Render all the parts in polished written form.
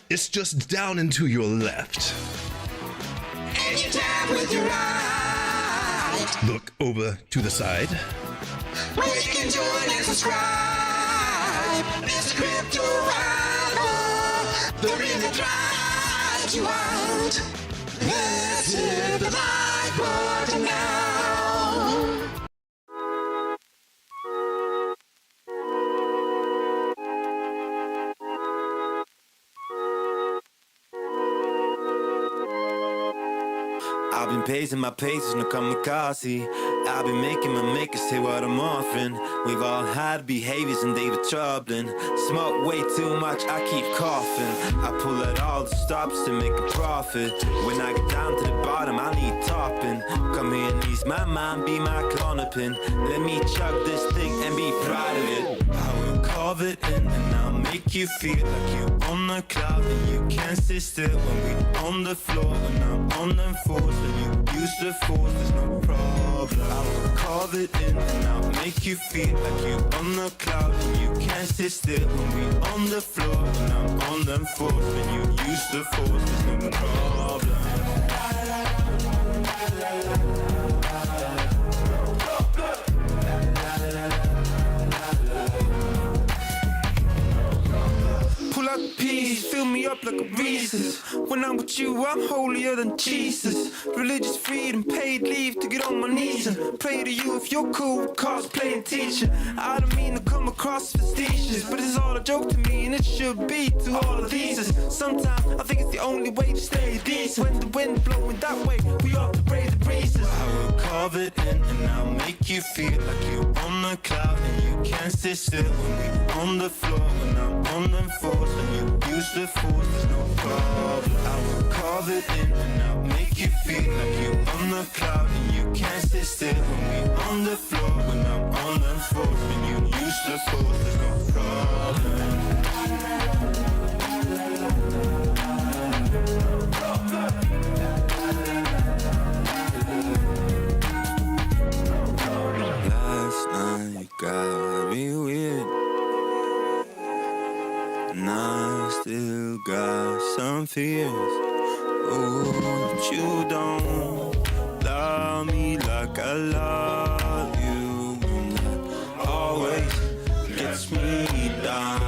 It's just down and to your left. And you tap with your right. Look over to the side. Where you can join and subscribe. This Crypto IRA, the ring that drives you out. Let's hit the like button now. I've been pacing my paces, no kamikaze. I've been making my makers say what I'm offering. We've all had behaviors and they were troubling. Smoke way too much, I keep coughing. I pull out all the stops to make a profit. When I get down to the bottom, I need topping. Come here and ease my mind, be my clonopin. Let me chug this thing and be proud of it. I will carve it in and I'll make you feel like you're on the cloud and you can't sit still when we on the floor. When I'm on them fours, when you use the force, there's no problem. I will carve it in and I'll make you feel like you're on the cloud and you can't sit still when we on the floor. When I'm on them fours, when you use the force, there's no problem. Pull out the peas, fill me up like a Reese's. When I'm with you, I'm holier than Jesus. Religious freedom, paid leave to get on my knees and pray to you if you're cool with cosplaying teacher. I don't mean to come across facetious, but it's all a joke to me and it should be to all of these. Sometimes I think it's the only way to stay decent. When the wind blowing that way, we ought to raise the breezes. I will carve it in and I'll make you feel like you're on the cloud and you can't sit still when we on the floor. When I'm on them fours and you use the force, there's no problem. I will carve it in and I'll make you feel like you're on the cloud and you can't sit still when we on the floor. When I'm on them fours, when you use the force, there's no problem. Last night got me weird, and I still got some fears. Oh, but you don't love me like I love you, and that always gets me down.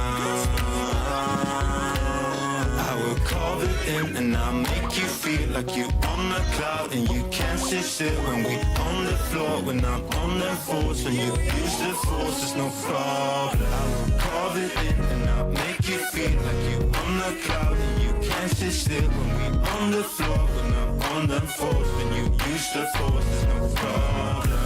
I will carve it in and I'll make you feel like you're on the cloud and you can't sit still when we on the floor. When I'm on the force, when you use the force, there's no problem. I will carve it in and I'll make you feel like you're on the cloud and you can't sit still when we on the floor. When I'm on the force, when you use the force, there's no problem.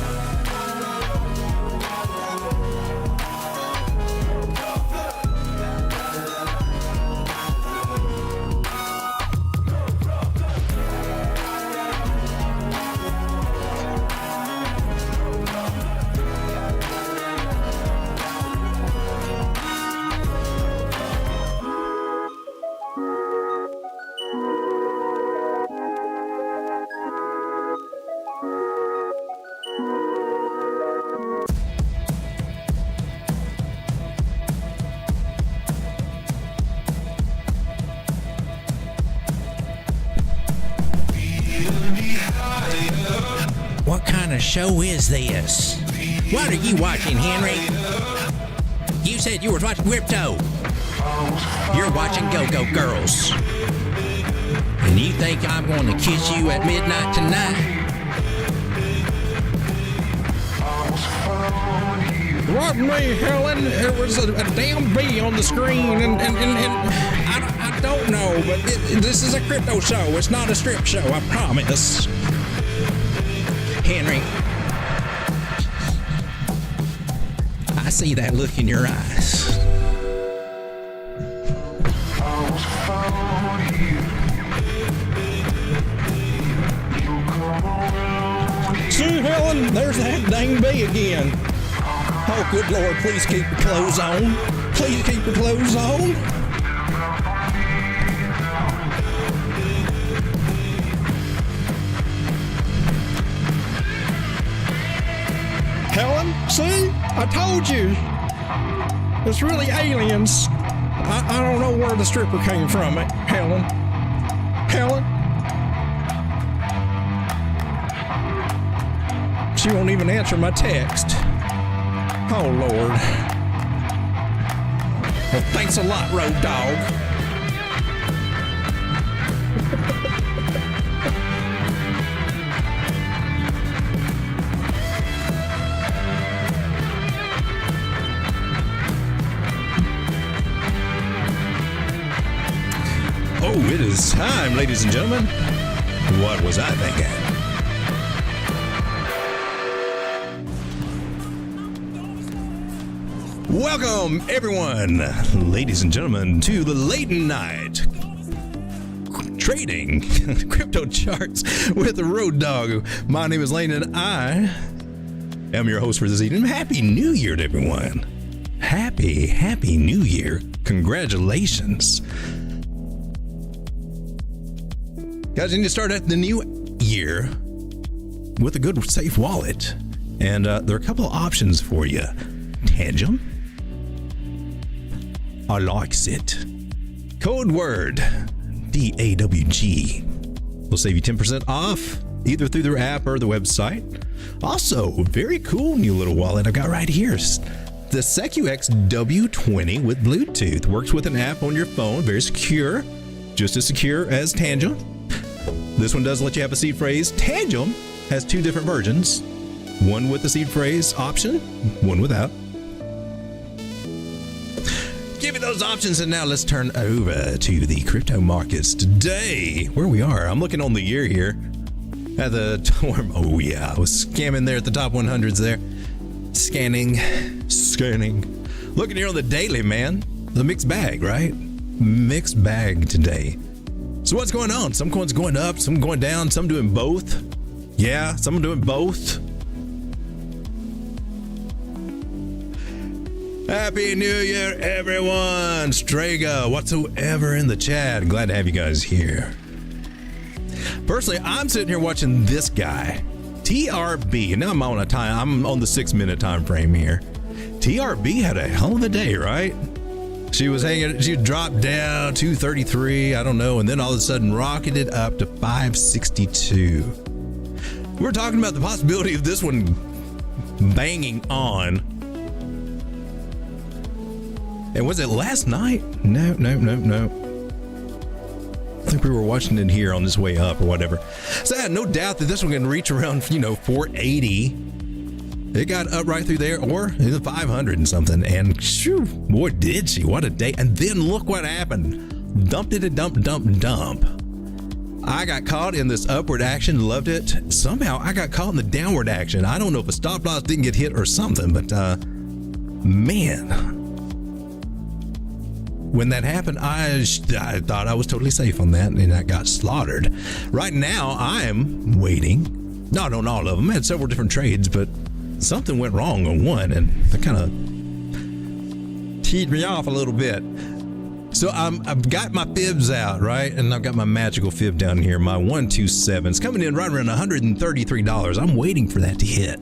What kind of show is this? What are you watching, Henry? You said you were watching Crypto. You're watching Go-Go Girls. And you think I'm going to kiss you at midnight tonight? Wasn't me, Helen. There was a damn bee on the screen, and I don't know, but this is a crypto show. It's not a strip show, I promise. Henry, I see that look in your eyes. See, Helen, there's that dang bee again. Oh, good Lord, please keep your clothes on. Please keep your clothes on. Helen, see? I told you. It's really aliens. I don't know where the stripper came from, Helen. Helen? She won't even answer my text. Oh, Lord. Well, thanks a lot, Road Dog. Oh, it is time, ladies and gentlemen. What was I thinking? Welcome, everyone, ladies and gentlemen, to the late night trading crypto charts with the Road Dog. My name is Lane, and I am your host for this evening. Happy New Year to everyone. Happy New Year. Congratulations. Guys, you need to start at the new year with a good, safe wallet. And there are a couple of options for you. Tangem. I likes it. Code word DAWG will save you 10% off either through their app or the website. Also, very cool new little wallet I've got right here. The SecuX W20 with Bluetooth works with an app on your phone. Very secure, just as secure as Tangem. This one does let you have a seed phrase. Tangem has two different versions, one with the seed phrase option, one without. Give me those options, and now let's turn over to the crypto markets today. Where we are, I'm looking on the year here at the, oh yeah, I was scamming there at the top 100s there. Scanning. Looking here on the daily, man. The mixed bag, right? Mixed bag today. So what's going on? Some coins going up, some going down, some doing both. Yeah, some doing both. Happy New Year, everyone. Strega, whatsoever in the chat. Glad to have you guys here. Personally, I'm sitting here watching this guy, TRB. Now I'm on the 6-minute time frame here. TRB had a hell of a day, right? She dropped down 233, I don't know, and then all of a sudden rocketed up to 562. We're talking about the possibility of this one banging on. And was it last night? No. I think we were watching it here on this way up or whatever. So I had no doubt that this one can reach around, 480. It got up right through there, or 500 and something. And shoo, boy, did she. What a day. And then look what happened. Dumped it a dump. I got caught in this upward action, loved it. Somehow I got caught in the downward action. I don't know if a stop loss didn't get hit or something, but man. When that happened, I thought I was totally safe on that, and I got slaughtered. Right now, I am waiting. Not on all of them. I had several different trades, but something went wrong on one, and that kind of teed me off a little bit. So I've got my fibs out, right? And I've got my magical fib down here, my 127. It's coming in right around $133. I'm waiting for that to hit.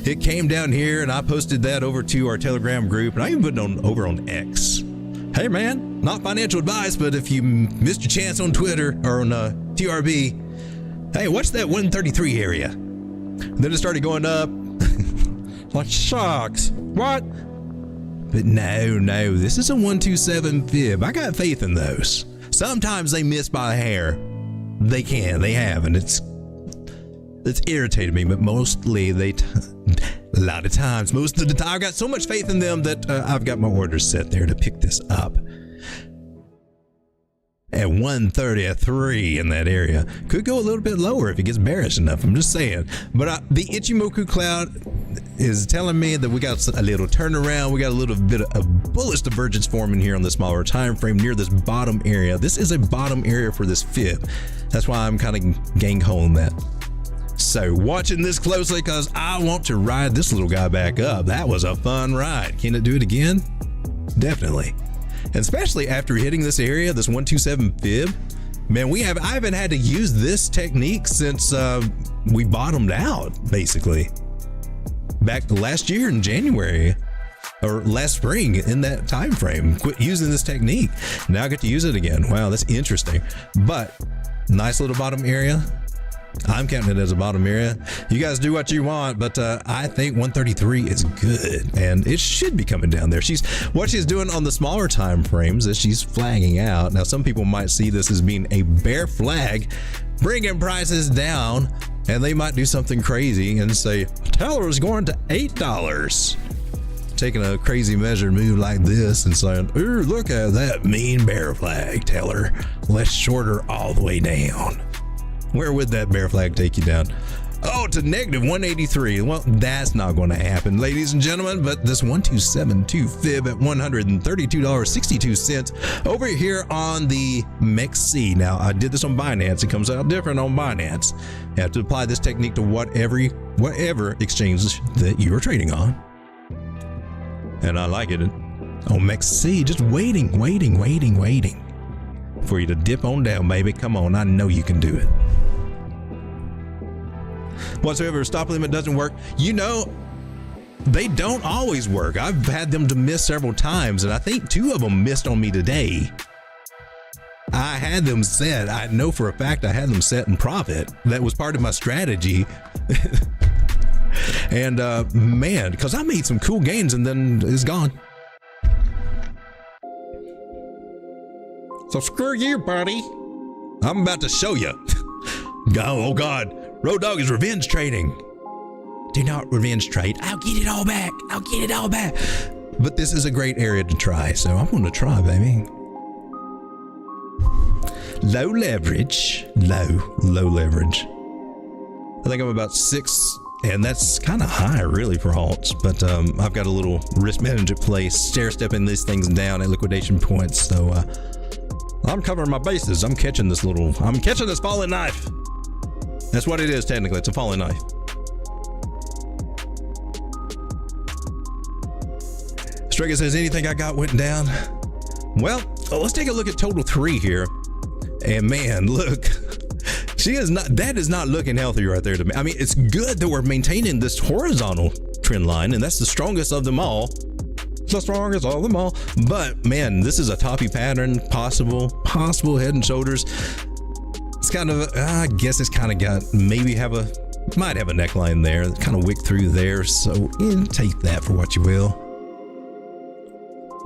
It came down here, and I posted that over to our Telegram group, and I even put it over on X. Hey man, not financial advice, but if you missed your chance on Twitter or on TRB, hey, what's that 133 area? And then it started going up. Like sharks. What? But no, this is a 127 fib. I got faith in those. Sometimes they miss by a hair. They have, and it's irritated me, but mostly a lot of times, most of the time, I've got so much faith in them that I've got my orders set there to pick this up. At 133 in that area. Could go a little bit lower if it gets bearish enough, I'm just saying. But the Ichimoku cloud is telling me that we got a little turnaround. We got a little bit of bullish divergence forming here on the smaller time frame near this bottom area. This is a bottom area for this fib. That's why I'm kind of gang-holing that. So watching this closely because I want to ride this little guy back up. That was a fun ride. Can it do it again? Definitely. And especially after hitting this area, this 127 fib, man, I haven't had to use this technique since we bottomed out, basically. Back last year in January. or last spring in that time frame. Quit using this technique. Now I get to use it again. Wow, that's interesting. But nice little bottom area. I'm counting it as a bottom area. You guys do what you want, but I think 133 is good, and it should be coming down there. What she's doing on the smaller time frames is she's flagging out. Now, some people might see this as being a bear flag, bringing prices down, and they might do something crazy and say Tellor is going to $8. Taking a crazy measured move like this and saying, "Ooh, look at that mean bear flag, Tellor. Let's short her all the way down." Where would that bear flag take you down? Oh, to negative 183. Well, that's not going to happen, ladies and gentlemen, but this 1272 fib at $132.62 over here on the MEXC. Now, I did this on Binance. It comes out different on Binance. You have to apply this technique to whatever exchange that you are trading on. And I like it. On MEXC, just waiting for you to dip on down, baby. Come on, I know you can do it. Whatsoever stop limit doesn't work, you know, they don't always work. I've had them to miss several times, and I think 2 of them missed on me today. I had them set. I know for a fact I had them set in profit. That was part of my strategy. And man, because I made some cool gains and then it's gone. So screw you, buddy. I'm about to show you. Oh God, Road Dogg is revenge trading. Do not revenge trade. I'll get it all back. I'll get it all back. But this is a great area to try, so I'm going to try, baby. Low leverage, low leverage. I think I'm about 6, and that's kind of high really for alts, but I've got a little risk management place, stair stepping these things down at liquidation points, so I'm covering my bases. I'm catching this falling knife. That's what it is technically. It's a falling knife. Strega says, anything I got went down? Well, let's take a look at total 3 here. And man, look, that is not looking healthy right there to me. I mean, it's good that we're maintaining this horizontal trend line, and that's the strongest of them all. The strongest of them all. But man, this is a toppy pattern, possible head and shoulders. It's kind of, I guess it's kind of got, might have a neckline there, kind of wick through there. So take that for what you will.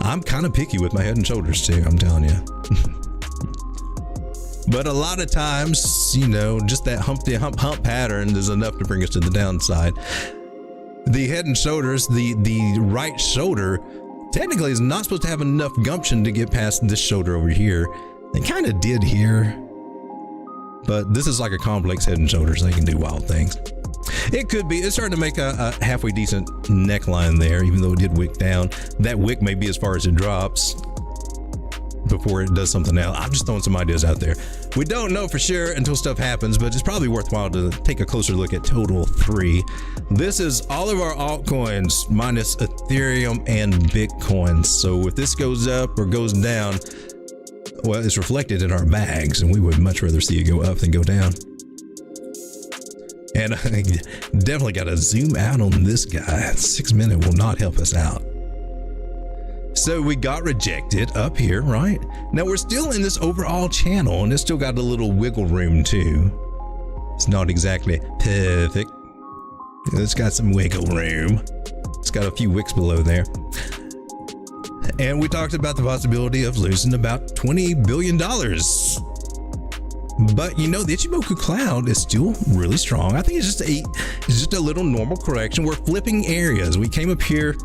I'm kind of picky with my head and shoulders too, I'm telling you. But a lot of times, you know, just that Humpty Hump pattern is enough to bring us to the downside. The head and shoulders, the right shoulder, technically is not supposed to have enough gumption to get past this shoulder over here. It kind of did here. But this is like a complex head and shoulders. They can do wild things. It could be. It's starting to make a halfway decent neckline there, even though it did wick down. That wick may be as far as it drops before it does something else. I'm just throwing some ideas out there. We don't know for sure until stuff happens, but it's probably worthwhile to take a closer look at total 3. This is all of our altcoins minus Ethereum and Bitcoin. So if this goes up or goes down, well, it's reflected in our bags, and we would much rather see it go up than go down. And I definitely got to zoom out on this guy. 6 minute will not help us out. So we got rejected up here, right? Now we're still in this overall channel, and it's still got a little wiggle room too. It's not exactly perfect. It's got some wiggle room. It's got a few wicks below there. And we talked about the possibility of losing about $20 billion. But you know, the Ichimoku cloud is still really strong. I think it's just a little normal correction. We're flipping areas. We came up here,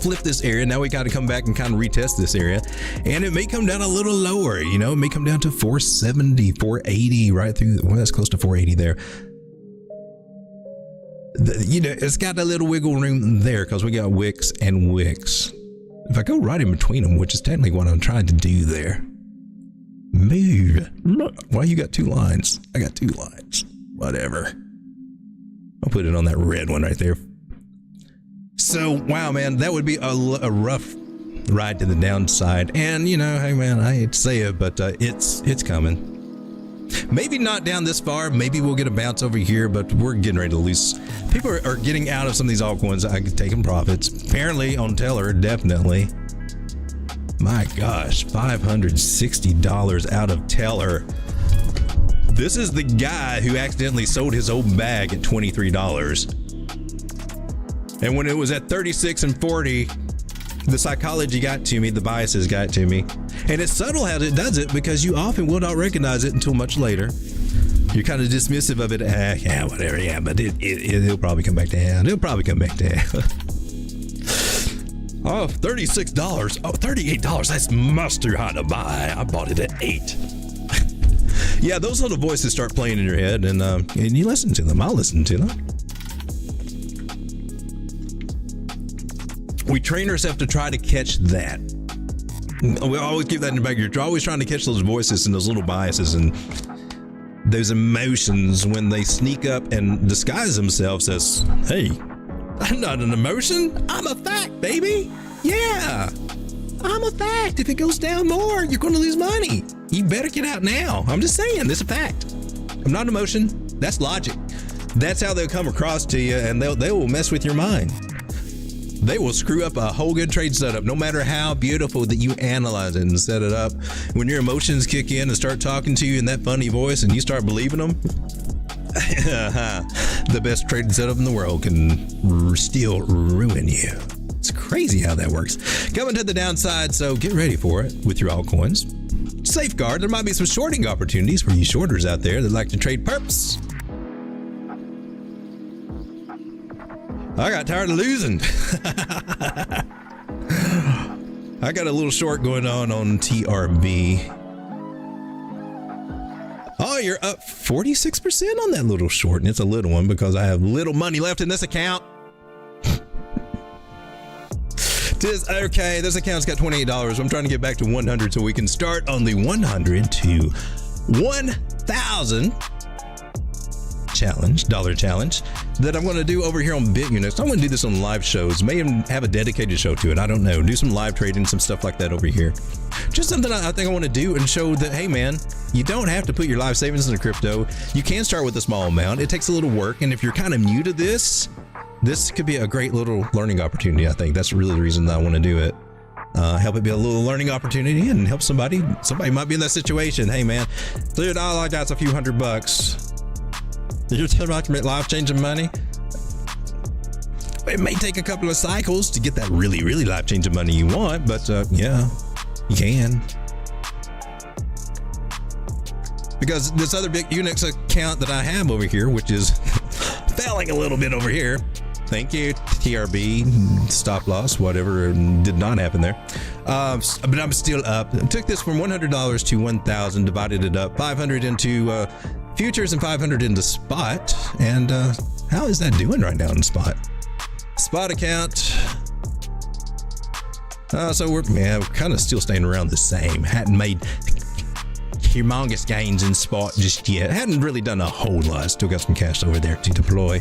flip this area. Now we got to come back and kind of retest this area, and it may come down a little lower. You know, it may come down to 470, 480, right through. Well, that's close to 480 there. You know, it's got a little wiggle room there because we got wicks and wicks. If I go right in between them, which is technically what I'm trying to do there. Move. Why you got 2 lines? I got 2 lines. Whatever. I'll put it on that red one right there. So, wow, man, that would be a rough ride to the downside. And, you know, hey, man, I hate to say it, but it's coming. Maybe not down this far. Maybe we'll get a bounce over here, but we're getting ready to lose. People are getting out of some of these altcoins. I could take them profits. Apparently on Tellor, definitely. My gosh, $560 out of Tellor. This is the guy who accidentally sold his old bag at $23. And when it was at 36 and 40, the psychology got to me, the biases got to me. And it's subtle how it does it, because you often will not recognize it until much later. You're kind of dismissive of it. Yeah, whatever. Yeah, but it'll probably come back down. It'll probably come back down. Oh, $36. Oh, $38. That's much too high to buy. I bought it at $8. Yeah, those little voices start playing in your head, and you listen to them. I'll listen to them. We train ourselves to try to catch that. We always keep that in the back of your. You're always trying to catch those voices and those little biases and those emotions when they sneak up and disguise themselves as, hey, I'm not an emotion. I'm a fact, baby. Yeah, I'm a fact. If it goes down more, you're going to lose money. You better get out now. I'm just saying, this is a fact. I'm not an emotion. That's logic. That's how they'll come across to you, and they will mess with your mind. They will screw up a whole good trade setup, no matter how beautiful that you analyze it and set it up. When your emotions kick in and start talking to you in that funny voice and you start believing them, the best trading setup in the world can still ruin you. It's crazy how that works. Coming to the downside, so get ready for it with your altcoins. Safeguard, there might be some shorting opportunities for you shorters out there that like to trade perps. I got tired of losing. I got a little short going on TRB. Oh, you're up 46% on that little short, and it's a little one because I have little money left in this account. Tis okay. This account's got $28. I'm trying to get back to 100 so we can start on the 100 to 1,000 dollar challenge that I'm going to do over here on BitUnix. I'm going to do this on live shows. May even have a dedicated show to it. I don't know. Do some live trading, some stuff like that over here. Just something I think I want to do and show that, hey man, you don't have to put your live savings into crypto. You can start with a small amount. It takes a little work, and if you're kind of new to this could be a great little learning opportunity. I think that's really the reason that I want to do it. Help it be a little learning opportunity and help somebody might be in that situation. Hey man, dude, all I got's a few $100. You're talking about life-changing money? It may take a couple of cycles to get that really, really life-changing money you want, but yeah, you can. Because this other BitUnix account that I have over here, which is failing a little bit over here. Thank you, TRB, stop loss, whatever did not happen there. But I'm still up. I took this from $100 to 1,000, divided it up, 500 into futures and 500 into spot. And how is that doing right now in spot? Spot account. So we're kind of still staying around the same. Hadn't made humongous gains in spot just yet. Hadn't really done a whole lot. Still got some cash over there to deploy.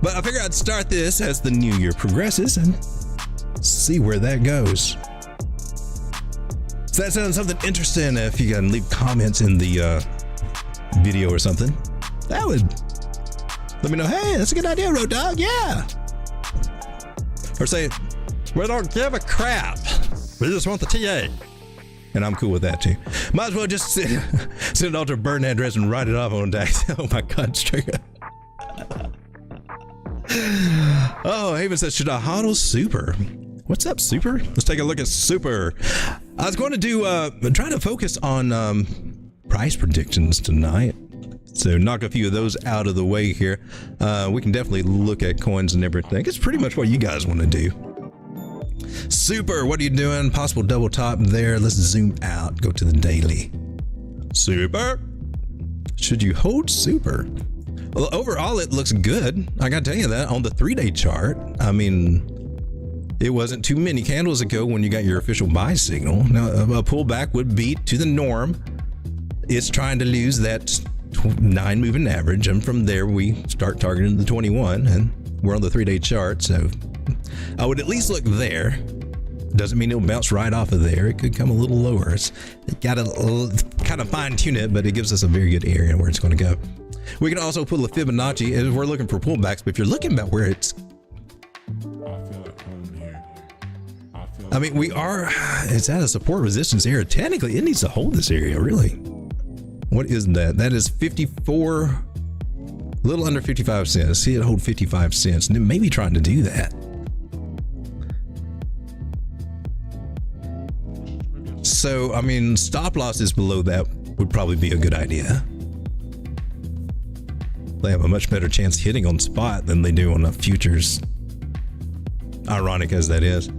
But I figured I'd start this as the new year progresses and see where that goes. Does that sound something interesting? If you can leave comments in the video or something, that would let me know. Hey, that's a good idea, Road Dog. Yeah. Or say, we don't give a crap. We just want the TA. And I'm cool with that too. Might as well just send it all to a burn address and write it off on tax. Oh my God, straight up. Oh, Haven says, should I hodl Super? What's up, Super? Let's take a look at Super. I was going to do, try to focus on price predictions tonight. So knock a few of those out of the way here. We can definitely look at coins and everything. It's pretty much what you guys want to do. Super, what are you doing? Possible double top there. Let's zoom out. Go to the daily. Super. Should you hold Super? Well, overall, it looks good. I gotta tell you that on the 3-day chart. I mean, it wasn't too many candles ago when you got your official buy signal. Now, a pullback would be to the norm. It's trying to lose that 9 moving average, and from there we start targeting the 21, and we're on the 3-day chart. So I would at least look there. Doesn't mean it'll bounce right off of there. It could come a little lower. It's got to kind of fine tune it, but it gives us a very good area where it's going to go. We can also pull a Fibonacci if we're looking for pullbacks, but if you're looking about where it's, I mean, it's at a support resistance area. Technically, it needs to hold this area, really. What is that? That is 54, a little under 55 cents. See it hold 55 cents, and it may be trying to do that. So, I mean, stop losses below that would probably be a good idea. They have a much better chance hitting on spot than they do on the futures. Ironic as that is.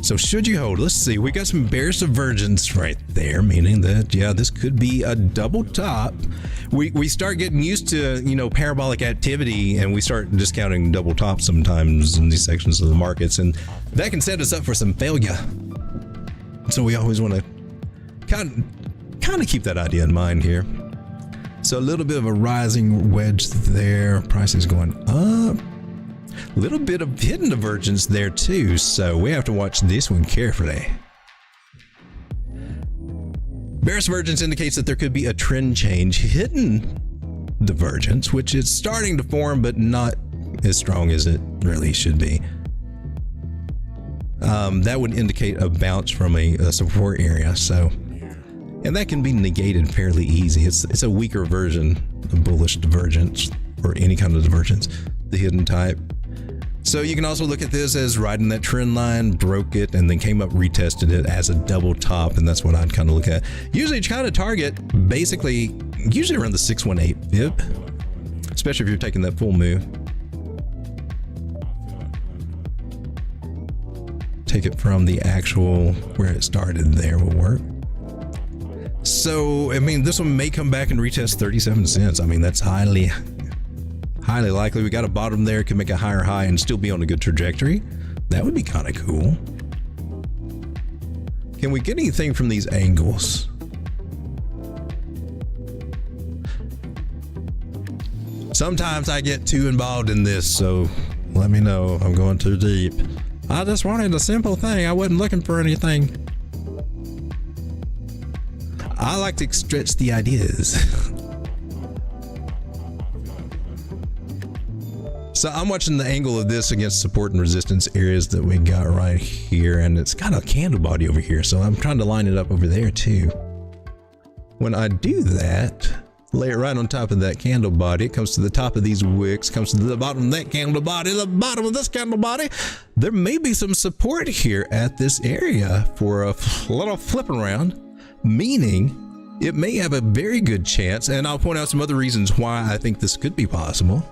So should you hold? Let's see. We got some bearish divergence right there, meaning that, yeah, this could be a double top. We start getting used to, you know, parabolic activity, and we start discounting double tops sometimes in these sections of the markets, and that can set us up for some failure. So we always want to kind of keep that idea in mind here. So a little bit of a rising wedge there. Price is going up. A little bit of hidden divergence there too, so we have to watch this one carefully. Bearish divergence indicates that there could be a trend change. Hidden divergence, which is starting to form but not as strong as it really should be. That would indicate a bounce from a support area, so, and that can be negated fairly easy. It's a weaker version of bullish divergence, or any kind of divergence, the hidden type. So you can also look at this as riding that trend line, broke it, and then came up, retested it as a double top, and that's what I'd kind of look at. Usually you kind of target basically, usually around the 618 fib, especially if you're taking that full move. Take it from the actual where it started there will work. So, I mean, this one may come back and retest 37 cents. I mean, that's highly likely. We got a bottom there, could make a higher high and still be on a good trajectory. That would be kind of cool. Can we get anything from these angles? Sometimes I get too involved in this, so let me know if I'm going too deep. I just wanted a simple thing. I wasn't looking for anything. I like to stretch the ideas. So I'm watching the angle of this against support and resistance areas that we got right here, and it's got a candle body over here, so I'm trying to line it up over there too. When I do that, lay it right on top of that candle body, it comes to the top of these wicks, comes to the bottom of that candle body, the bottom of this candle body. There may be some support here at this area for a little flipping around, meaning it may have a very good chance, and I'll point out some other reasons why I think this could be possible,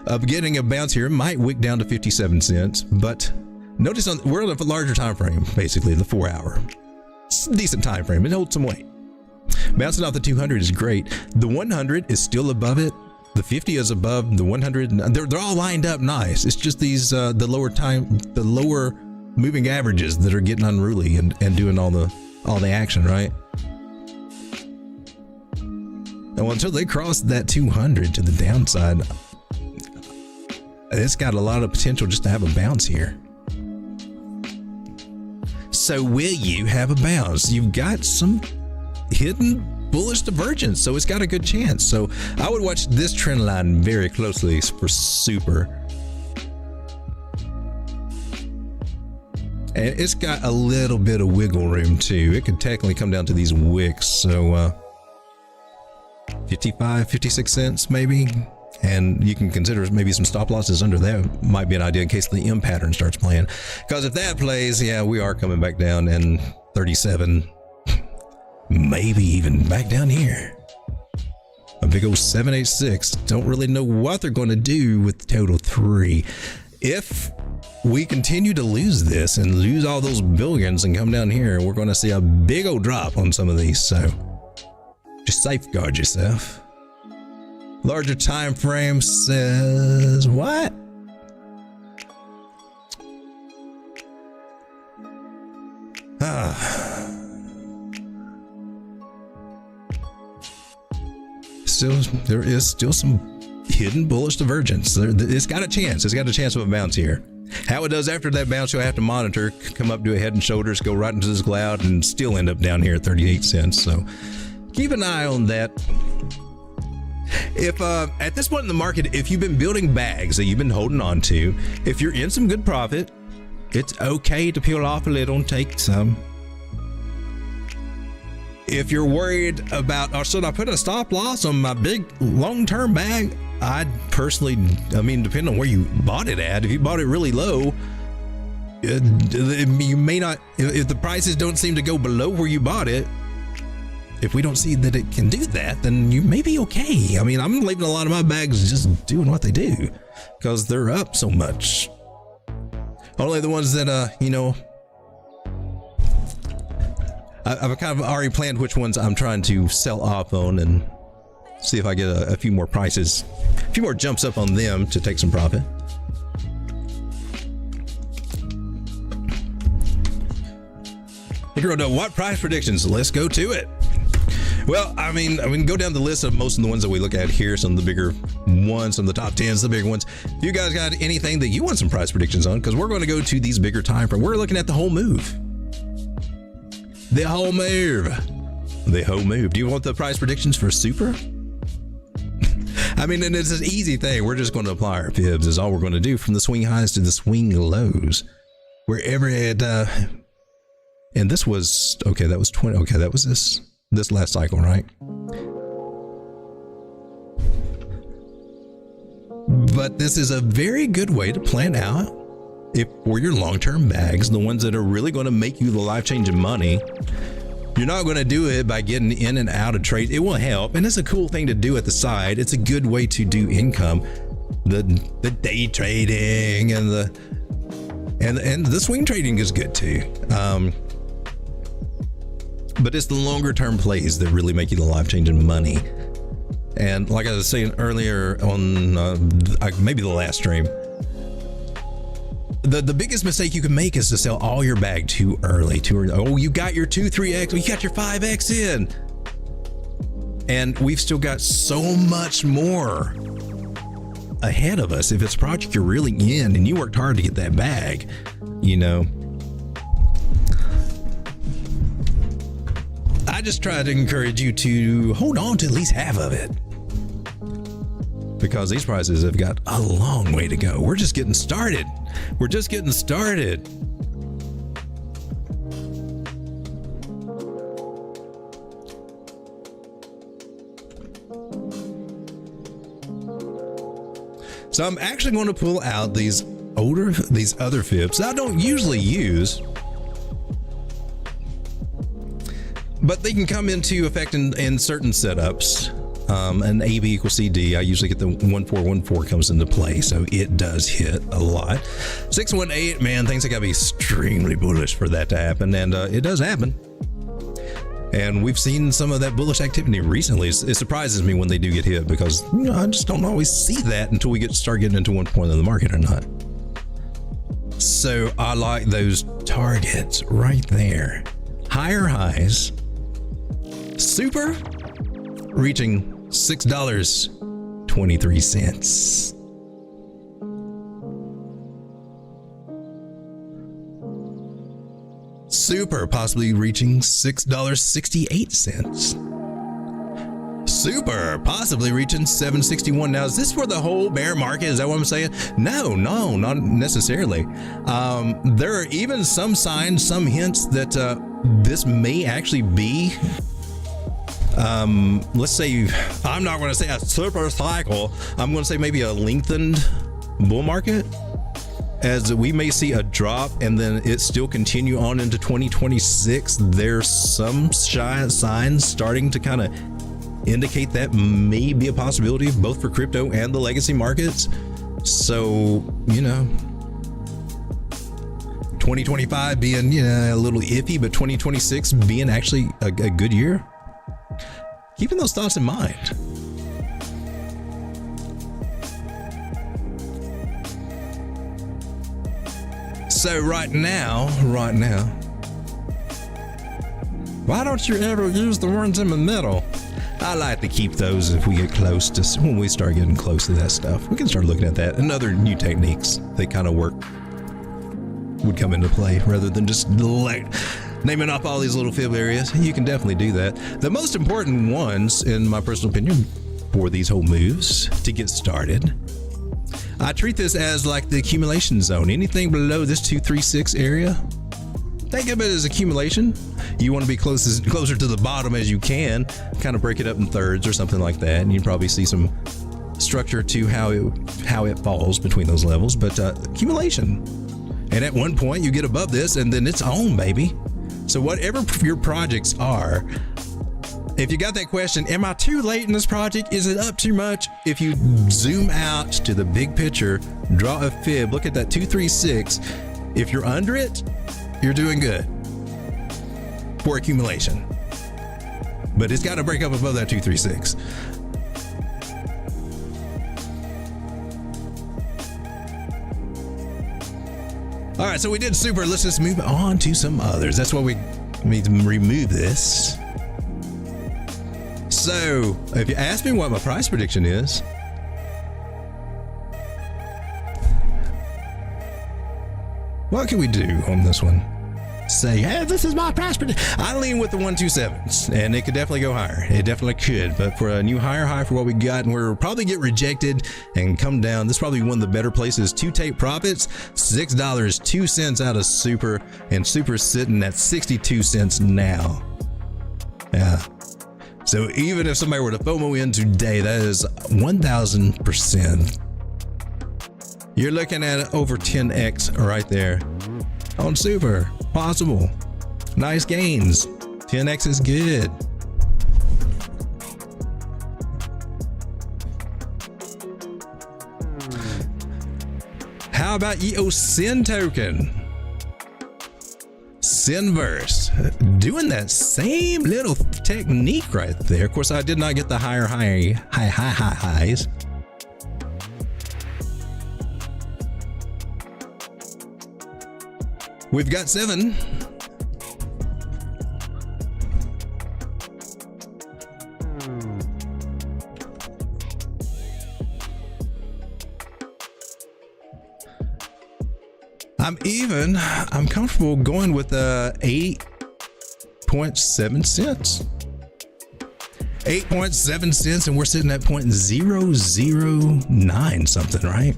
of getting a bounce here. It might wick down to 57 cents, but notice we're on a larger time frame, basically the 4 hour. It's a decent time frame. It holds some weight. Bouncing off the 200 is great. The 100 is still above it. The 50 is above the 100. They're all lined up nice. It's just these the lower moving averages that are getting unruly and doing all the action, right? And until they cross that 200 to the downside, it's got a lot of potential just to have a bounce here. So will you have a bounce? You've got some hidden bullish divergence, so it's got a good chance. So I would watch this trend line very closely for super. And it's got a little bit of wiggle room too. It could technically come down to these wicks, so 55, 56 cents maybe. And you can consider maybe some stop losses under that might be an idea in case the M pattern starts playing. Because if that plays, yeah, we are coming back down, and 37, maybe even back down here. A big old 786. Don't really know what they're going to do with the total 3. If we continue to lose this and lose all those billions and come down here, we're going to see a big old drop on some of these. So just safeguard yourself. Larger time frame says what? there is still some hidden bullish divergence. It's got a chance. It's got a chance of a bounce here. How it does after that bounce, you'll have to monitor. Come up, do a head and shoulders, go right into this cloud, and still end up down here at 38 cents. So keep an eye on that. If at this point in the market, if you've been building bags that you've been holding on to, if you're in some good profit, it's okay to peel off a little and take some. If you're worried about, or should I put a stop loss on my big long-term bag? I'd personally, I mean, depending on where you bought it at, if you bought it really low, you may not, if the prices don't seem to go below where you bought it, if we don't see that it can do that, then you may be okay. I mean, I'm leaving a lot of my bags just doing what they do because they're up so much. Only the ones that, you know, I've kind of already planned which ones I'm trying to sell off on and see if I get a few more prices, a few more jumps up on them to take some profit. If you're on what price predictions, let's go to it. Well, I mean, go down the list of most of the ones that we look at here, some of the bigger ones, some of the top 10s, the bigger ones. If you guys got anything that you want some price predictions on, because we're going to go to these bigger time frames. We're looking at the whole move. The whole move. The whole move. Do you want the price predictions for super? I mean, and it's an easy thing. We're just going to apply our fibs is all we're going to do from the swing highs to the swing lows. Wherever it, and this was, okay, that was 20. Okay, that was this last cycle, right? But this is a very good way to plan out if for your long-term bags, the ones that are really going to make you the life-changing money. You're not going to do it by getting in and out of trades. It will help, and it's a cool thing to do at the side. It's a good way to do income. The day trading and the swing trading is good too. But it's the longer term plays that really make you the life-changing money. And like I was saying earlier on maybe the last stream, the biggest mistake you can make is to sell all your bag too early. Oh, you got your 2-3x, you got your 5x in, and we've still got so much more ahead of us. If it's a project you're really in and you worked hard to get that bag, you know, I just try to encourage you to hold on to at least half of it, because these prices have got a long way to go. We're just getting started. We're just getting started. So I'm actually going to pull out these other fibs that I don't usually use, but they can come into effect in certain setups. An AB equals CD, I usually get the 1414 comes into play, so it does hit a lot. 618, man, things have got to be extremely bullish for that to happen, and it does happen. And we've seen some of that bullish activity recently. It surprises me when they do get hit, because you know, I just don't always see that until we start getting into one point of the market or not. So I like those targets right there. Higher highs. Super reaching $6.23. Super possibly reaching $6.68. Super possibly reaching $7.61. Now, is this for the whole bear market? Is that what I'm saying? No, not necessarily. There are even some signs, some hints that this may actually be, let's say, I'm not going to say a super cycle. I'm going to say maybe a lengthened bull market, as we may see a drop and then it still continue on into 2026. There's some signs starting to kind of indicate that may be a possibility both for crypto and the legacy markets. So, you know, 2025 being, you know, a little iffy, but 2026 being actually a good year. Keeping those thoughts in mind. So right now, why don't you ever use the ones in the middle? I like to keep those if we get close to, when we start getting close to that stuff. We can start looking at that and other new techniques that kind of work would come into play rather than just like naming off all these little fib areas. You can definitely do that. The most important ones, in my personal opinion, for these whole moves to get started, I treat this as like the accumulation zone. Anything below this 236 area, think of it as accumulation. You want to be closer to the bottom as you can, kind of break it up in thirds or something like that, and you probably see some structure to how it falls between those levels. But accumulation, and at one point you get above this, and then it's on, baby. So whatever your projects are, if you got that question, am I too late in this project? Is it up too much? If you zoom out to the big picture, draw a fib, look at that 236. If you're under it, you're doing good for accumulation. But it's got to break up above that 236. All right, so we did super. Let's just move on to some others. That's why we need to remove this. So if you ask me what my price prediction is, what can we do on this one? Say, hey, this is my price prediction. I lean with the 127s, and it could definitely go higher. It definitely could, but for a new higher high for what we got, and we'll probably get rejected and come down. This is probably one of the better places to take profits. $6.02 out of super, and super's sitting at 62 cents now. Yeah. So even if somebody were to FOMO in today, that is 1,000%. You're looking at over 10x right there on super. Possible. Nice gains. 10x is good. How about EOSIN token? Sinverse doing that same little technique right there. Of course, I did not get the higher highs. We've got 7. I'm comfortable going with 8.7 cents. 8.7 cents, and we're sitting at 0.009 something, right?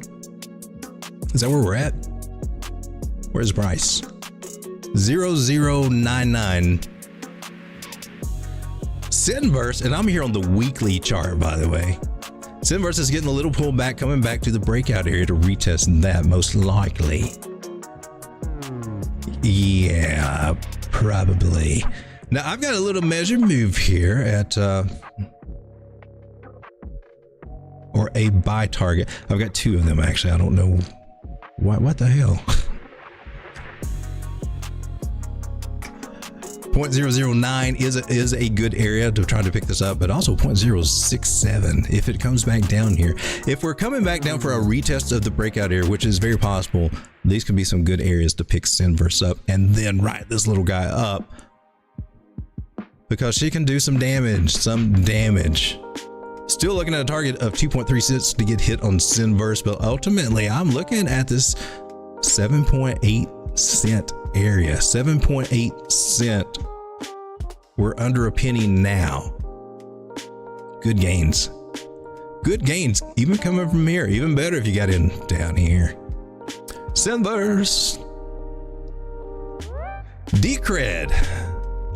Is that where we're at? Where's the price? 0099. Sinverse, and I'm here on the weekly chart, by the way. Sinverse is getting a little pullback, coming back to the breakout area to retest that most likely. Yeah, probably. Now I've got a little measure move here at or a buy target. I've got 2 of them actually. I don't know what the hell. 0.009 is a good area to try to pick this up, but also 0.067 if it comes back down here. If we're coming back down for a retest of the breakout area, which is very possible, these can be some good areas to pick Sinverse up and then ride this little guy up, because she can do some damage. Still looking at a target of 2.36 to get hit on Sinverse, but ultimately I'm looking at this 7.8 cent area. 7.8 cent. We're under a penny now. Good gains. Good gains, even coming from here. Even better if you got in down here. Sinverse. Decred.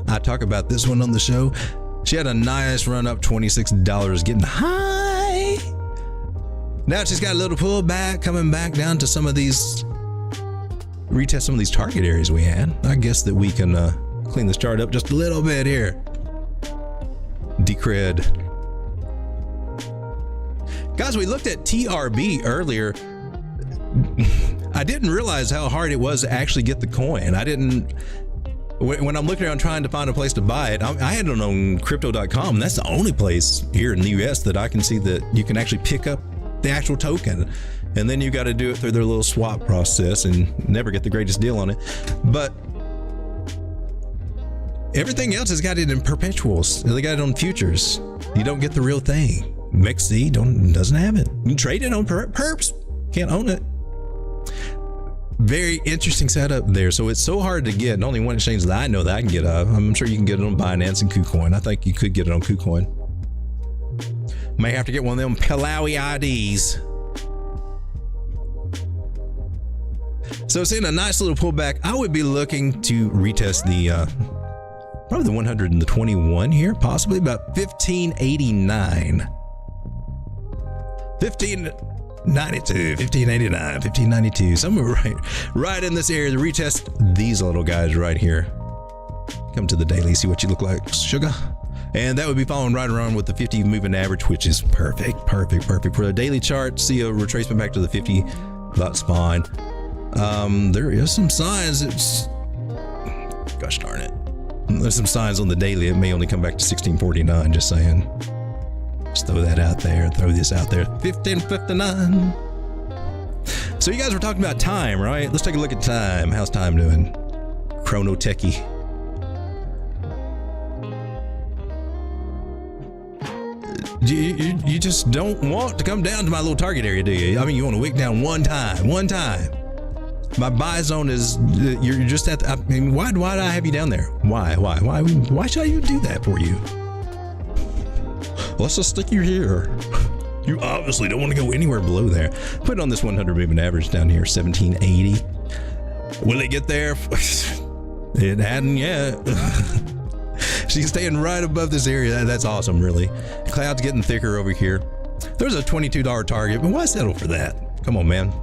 I talk about this one on the show. She had a nice run up, $26, getting high. Now she's got a little pullback, coming back down to some of these, retest some of these target areas we had. I guess that we can clean this chart up just a little bit here. Decred. Guys, we looked at TRB earlier. I didn't realize how hard it was to actually get the coin. I didn't, when I'm looking around trying to find a place to buy it, I had it on crypto.com. That's the only place here in the US that I can see that you can actually pick up the actual token. And then you got to do it through their little swap process and never get the greatest deal on it. But Everything else has got it in perpetuals. They got it on futures. You don't get the real thing. MXC doesn't have it. You trade it on perps. Can't own it. Very interesting setup there. So it's so hard to get. And only one exchange that I know that I can get of. I'm sure you can get it on Binance and KuCoin. I think you could get it on KuCoin. May have to get one of them Pilawi IDs. So seeing a nice little pullback, I would be looking to retest the probably the 121 here, possibly about 1589. 1592, 1589, 1592, somewhere right in this area to retest these little guys right here. Come to the daily, see what you look like, sugar. And that would be following right around with the 50 moving average, which is perfect for the daily chart. See a retracement back to the 50, that's fine. There is some signs, gosh darn it. There's some signs on the daily. It may only come back to 1649, just saying. Just throw that out there, throw this out there. 1559. So you guys were talking about time, right? Let's take a look at time. How's time doing? Chronotechy. You just don't want to come down to my little target area, do you? I mean, you want to wick down one time. My buy zone is, you're just at the, I mean, why do I have you down there? Why should I even do that for you? Let's just stick you here. You obviously don't want to go anywhere below there. Put on this 100 moving average down here, 1780. Will it get there? It hadn't yet. She's staying right above this area. That's awesome, really. Cloud's getting thicker over here. There's a $22 target, but why settle for that? Come on, man.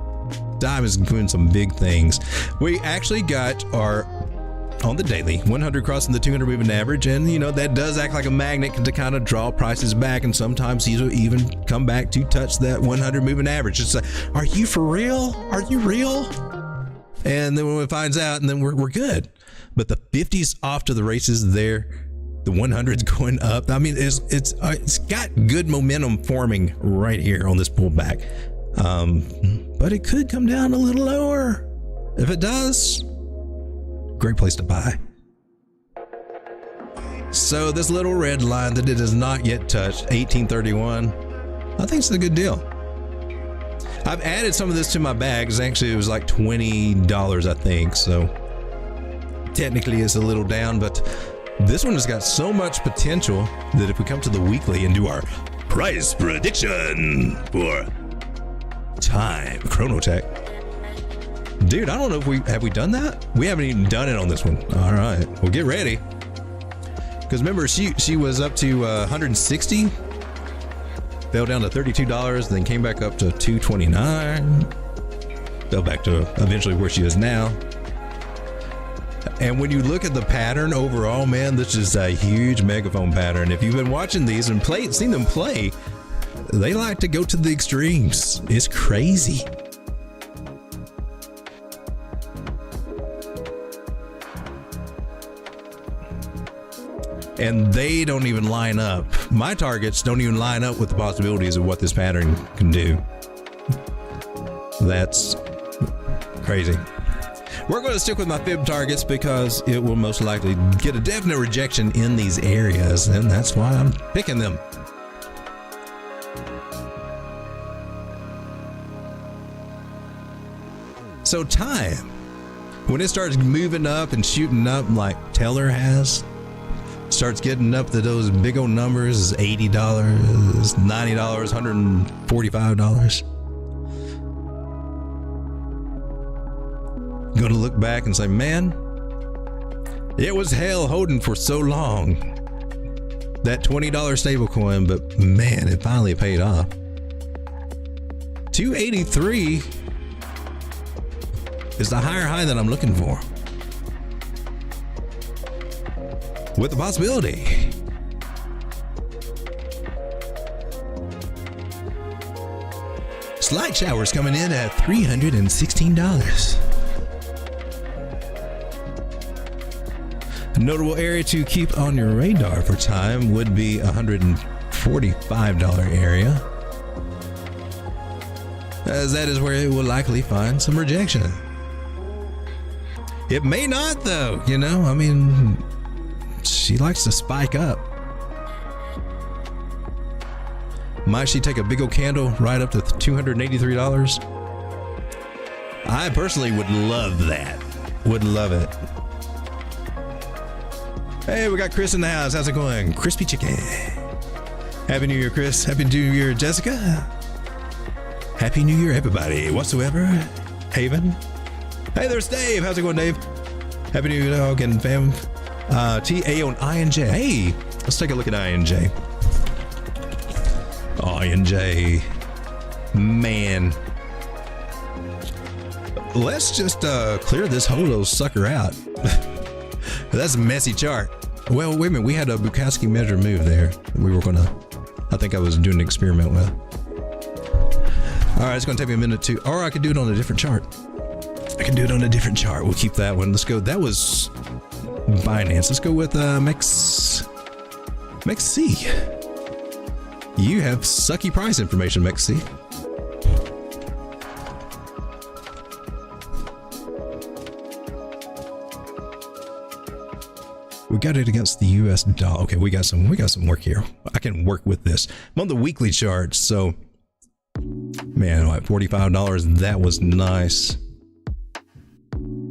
Dime is doing some big things. We actually got our, on the daily, 100 crossing the 200 moving average, and you know that does act like a magnet to kind of draw prices back, and sometimes these will even come back to touch that 100 moving average. It's like, are you for real? Are you real? And then when it finds out, and then we're good. But the 50's off to the races there. The 100's going up. I mean, it's got good momentum forming right here on this pullback. But it could come down a little lower. If it does, great place to buy. So this little red line that it has not yet touched, 1831, I think it's a good deal. I've added some of this to my bags. Actually, it was like $20, I think. So technically it's a little down, but this one has got so much potential that if we come to the weekly and do our price prediction for time, chronotech. Dude, I don't know if have we done that? We haven't even done it on this one. All right, well, get ready. Because remember, she was up to 160, fell down to $32, then came back up to $229, fell back to eventually where she is now. And when you look at the pattern overall, man, this is a huge megaphone pattern. If you've been watching these and seen them play, they like to go to the extremes. It's crazy. And they don't even line up. My targets don't even line up with the possibilities of what this pattern can do. That's crazy. We're going to stick with my fib targets because it will most likely get a definite rejection in these areas, and that's why I'm picking them. So time, when it starts moving up and shooting up like Tellor has, starts getting up to those big old numbers, $80, $90, $145. Gonna look back and say, man, it was hell holding for so long. That $20 stablecoin, but man, it finally paid off. 283 is the higher high that I'm looking for. With the possibility. Slight showers coming in at $316. A notable area to keep on your radar for time would be $145 area, as that is where it will likely find some rejection. It may not though, you know, I mean, She likes to spike up. Might she take a big old candle right up to $283? I personally would love that. Would love it. Hey, we got Chris in the house. How's it going? Crispy chicken. Happy New Year, Chris. Happy New Year, Jessica. Happy New Year, everybody. Whatsoever. Haven. Hey, there's Dave. How's it going, Dave? Happy New Year, dog and fam. TA on INJ. Hey, let's take a look at INJ. INJ. Man. Let's just clear this whole little sucker out. That's a messy chart. Well, wait a minute. We had a Bukowski measure move there. We were gonna, I think I was doing an experiment with. All right, it's gonna take me a minute to, or I could do it on a different chart. I can do it on a different chart. We'll keep that one. Let's go. That was Binance. Let's go with MEXC. You have sucky price information, MEXC. We got it against the US dollar. Okay, we got some work here. I can work with this. I'm on the weekly chart, so man, like $45. That was nice.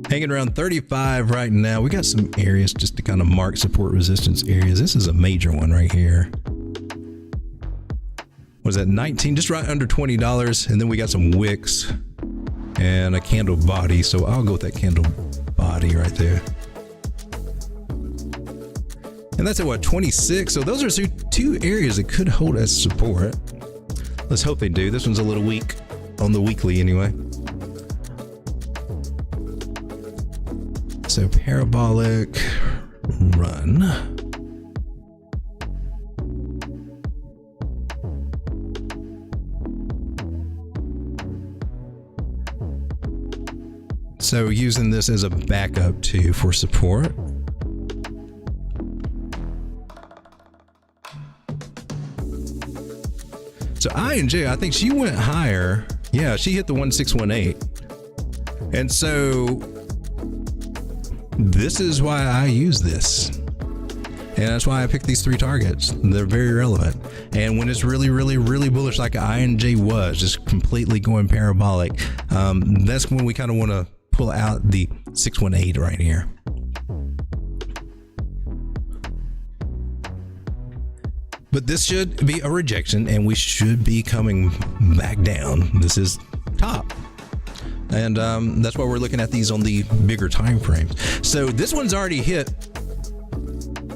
Hanging around 35 right now. We got some areas just to kind of mark support resistance areas. This is a major one right here. Was that 19? Just right under $20. And then we got some wicks and a candle body. So I'll go with that candle body right there. And that's at what, 26? So those are two areas that could hold as support. Let's hope they do. This one's a little weak on the weekly anyway. So parabolic run. So using this as a backup too for support. So INJ, I think she went higher. Yeah, she hit the 1618. And so this is why I use this. And that's why I picked these three targets. They're very relevant. And when it's really, really, really bullish, like INJ was, just completely going parabolic, that's when we kind of want to pull out the 618 right here. But this should be a rejection, and we should be coming back down. This is top. And that's why we're looking at these on the bigger time frames. So this one's already hit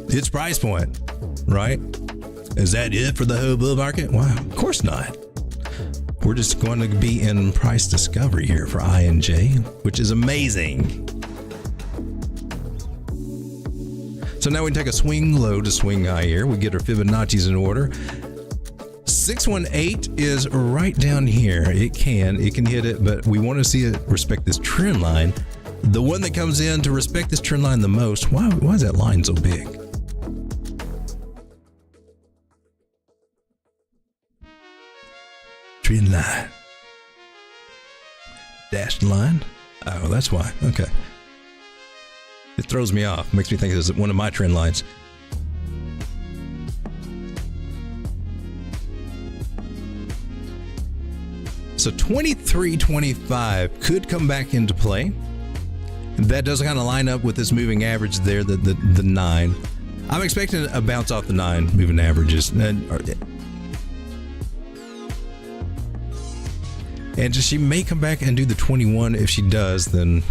its price point, right? Is that it for the whole bull market? Wow, of course not. We're just going to be in price discovery here for INJ, which is amazing. So now we can take a swing low to swing high here. We get our Fibonacci's in order. 618 is right down here. It can hit it, but we want to see it respect this trend line. The one that comes in to respect this trend line the most, why is that line so big? Trend line. Dashed line. Oh, that's why. Okay. It throws me off. Makes me think it's one of my trend lines. So 23.25 could come back into play. That does kind of line up with this moving average there, the 9. I'm expecting a bounce off the 9 moving averages. And she may come back and do the 21. If she does, then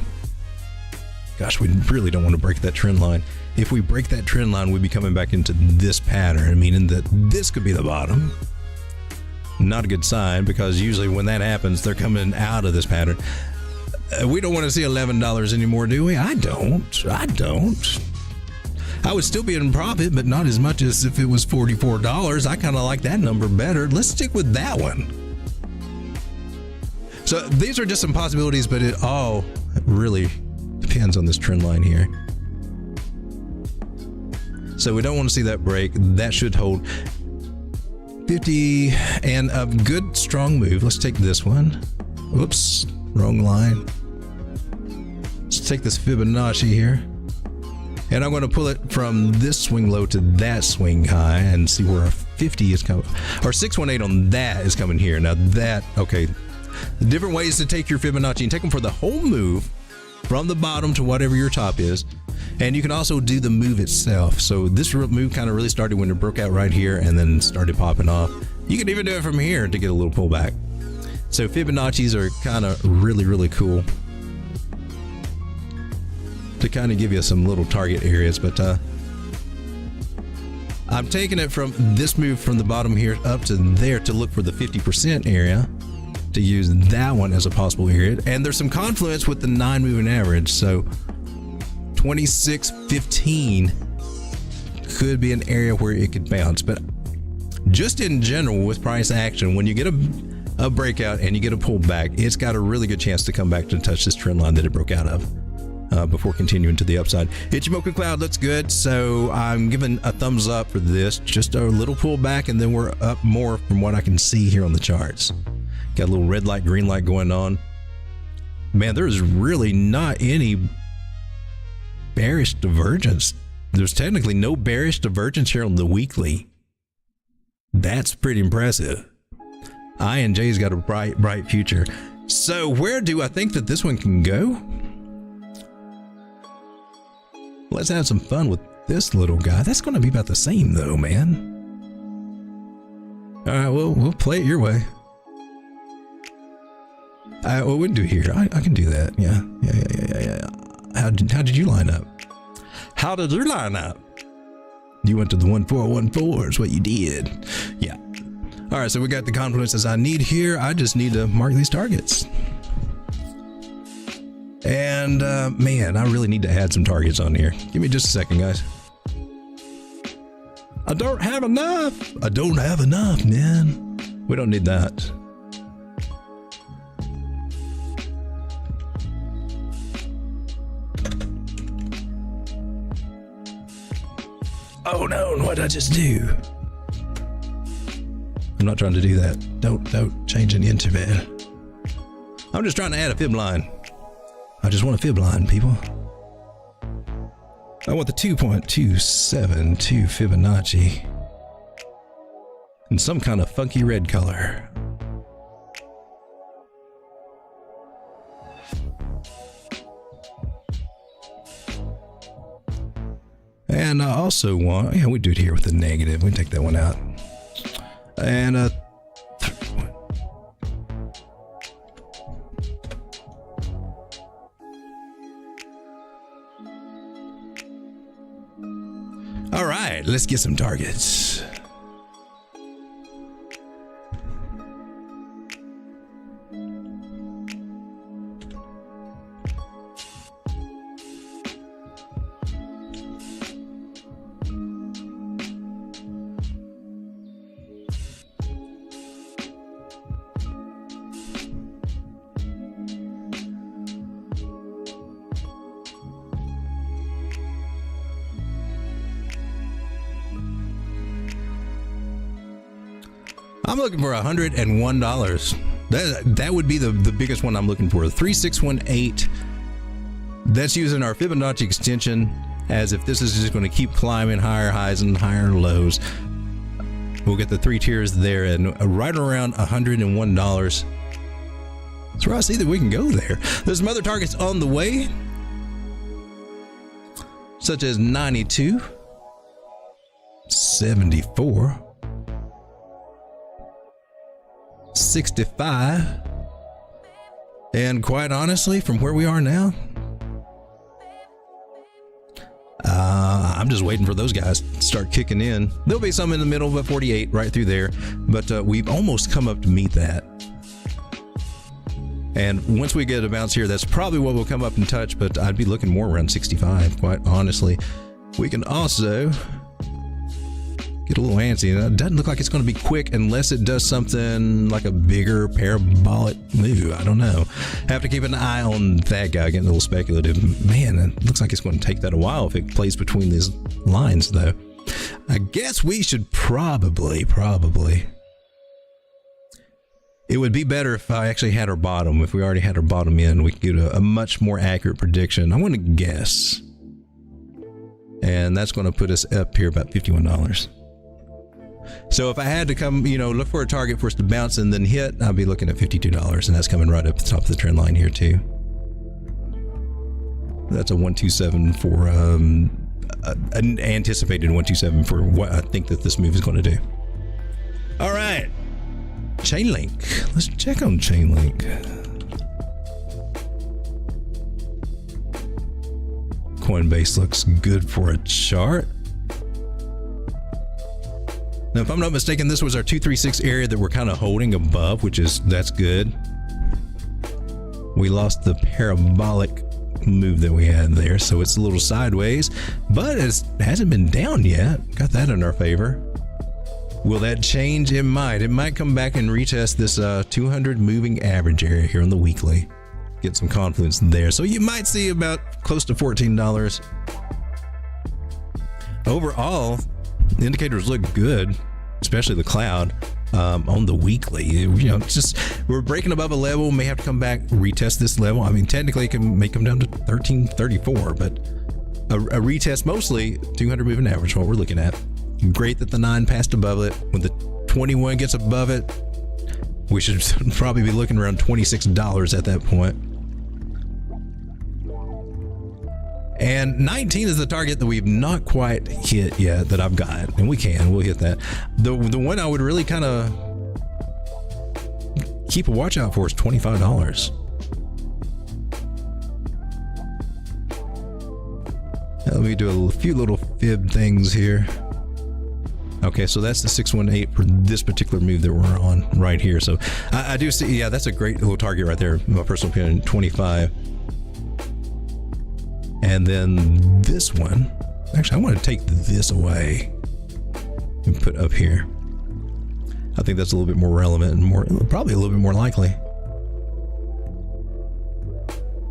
gosh, we really don't want to break that trend line. If we break that trend line, we'd be coming back into this pattern, meaning that this could be the bottom. Not a good sign, because usually when that happens, they're coming out of this pattern. We don't want to see $11 anymore, do we? I don't. I would still be in profit, but not as much as if it was $44. I kind of like that number better. Let's stick with that one. So these are just some possibilities, but it all really depends on this trend line here. So we don't want to see that break. That should hold 50 and a good strong move. Let's take this one. Oops, wrong line. Let's take this Fibonacci here. And I'm going to pull it from this swing low to that swing high and see where a 50 is coming, or 618 on that is coming here. Now that, okay, the different ways to take your Fibonacci and take them for the whole move from the bottom to whatever your top is. And you can also do the move itself. So this move kind of really started when it broke out right here and then started popping off. You can even do it from here to get a little pullback. So Fibonacci's are kind of really, really cool to kind of give you some little target areas, but I'm taking it from this move from the bottom here up to there to look for the 50% area, to use that one as a possible area. And there's some confluence with the 9 moving average, so 26.15 could be an area where it could bounce. But just in general with price action, when you get a breakout and you get a pullback, it's got a really good chance to come back to touch this trend line that it broke out of. Before continuing to the upside. Ichimoku Cloud looks good, so I'm giving a thumbs up for this. Just a little pullback, and then we're up more from what I can see here on the charts. Got a little red light, green light going on. Man, there's really not any bearish divergence. There's technically no bearish divergence here on the weekly. That's pretty impressive. INJ's got a bright future. So where do I think that this one can go? Let's have some fun with this little guy. That's going to be about the same though, man. All right, we'll play it your way. What we do here? I can do that. Yeah. How did you line up? How did you line up? You went to the 1414 is what you did. Yeah. All right, so we got the confluences I need here. I just need to mark these targets. And man, I really need to add some targets on here. Give me just a second, guys. I don't have enough. I don't have enough, man. We don't need that. Oh no, what did I just do? I'm not trying to do that. Don't change any into it. I'm just trying to add a fib line. I just want a fib line, people. I want the 2.272 Fibonacci in some kind of funky red color. And I also want, yeah, we do it here with the negative. We can take that one out. And all right, let's get some targets. I'm looking for $101. That would be the biggest one I'm looking for. 3618. That's using our Fibonacci extension as if this is just going to keep climbing higher highs and higher lows. We'll get the 3 tiers there and right around $101. That's where I see that we can go there. There's some other targets on the way, such as 92, 74, 65, and quite honestly, from where we are now, I'm just waiting for those guys to start kicking in. There'll be some in the middle, but 48 right through there, but we've almost come up to meet that. And once we get a bounce here, that's probably what we'll come up and touch, but I'd be looking more around 65, quite honestly. We can also get a little antsy. It doesn't look like it's going to be quick unless it does something like a bigger parabolic move. I don't know. Have to keep an eye on that guy, getting a little speculative. Man, it looks like it's going to take that a while if it plays between these lines, though. I guess we should probably. It would be better if I actually had our bottom. If we already had our bottom in, we could get a much more accurate prediction. I want to guess. And that's going to put us up here about $51. So if I had to come, you know, look for a target for us to bounce and then hit, I'll be looking at $52, and that's coming right up the top of the trend line here too. That's a 127 for an anticipated 127 for what I think that this move is going to do. All right, Chainlink. Let's check on Chainlink. Coinbase looks good for a chart. Now, if I'm not mistaken, this was our 236 area that we're kind of holding above, that's good. We lost the parabolic move that we had there, so it's a little sideways, but it hasn't been down yet. Got that in our favor. Will that change? It might. It might come back and retest this 200 moving average area here on the weekly. Get some confluence there. So you might see about close to $14. Overall, the indicators look good, especially the cloud on the weekly. You know, it's just we're breaking above a level, may have to come back, retest this level. I mean, technically it may come down to 1334, but a retest, mostly 200 moving average, what we're looking at. Great that the 9 passed above it. When the 21 gets above it, we should probably be looking around $26 at that point. And 19 is the target that we've not quite hit yet that I've got, and we'll hit that. The one I would really kind of keep a watch out for is $25. Now, let me do a few little fib things here. Okay, so that's the 618 for this particular move that we're on right here. So I do see, yeah, that's a great little target right there. My personal opinion, 25. And then this one, actually, I want to take this away and put up here. I think that's a little bit more relevant and probably a little bit more likely.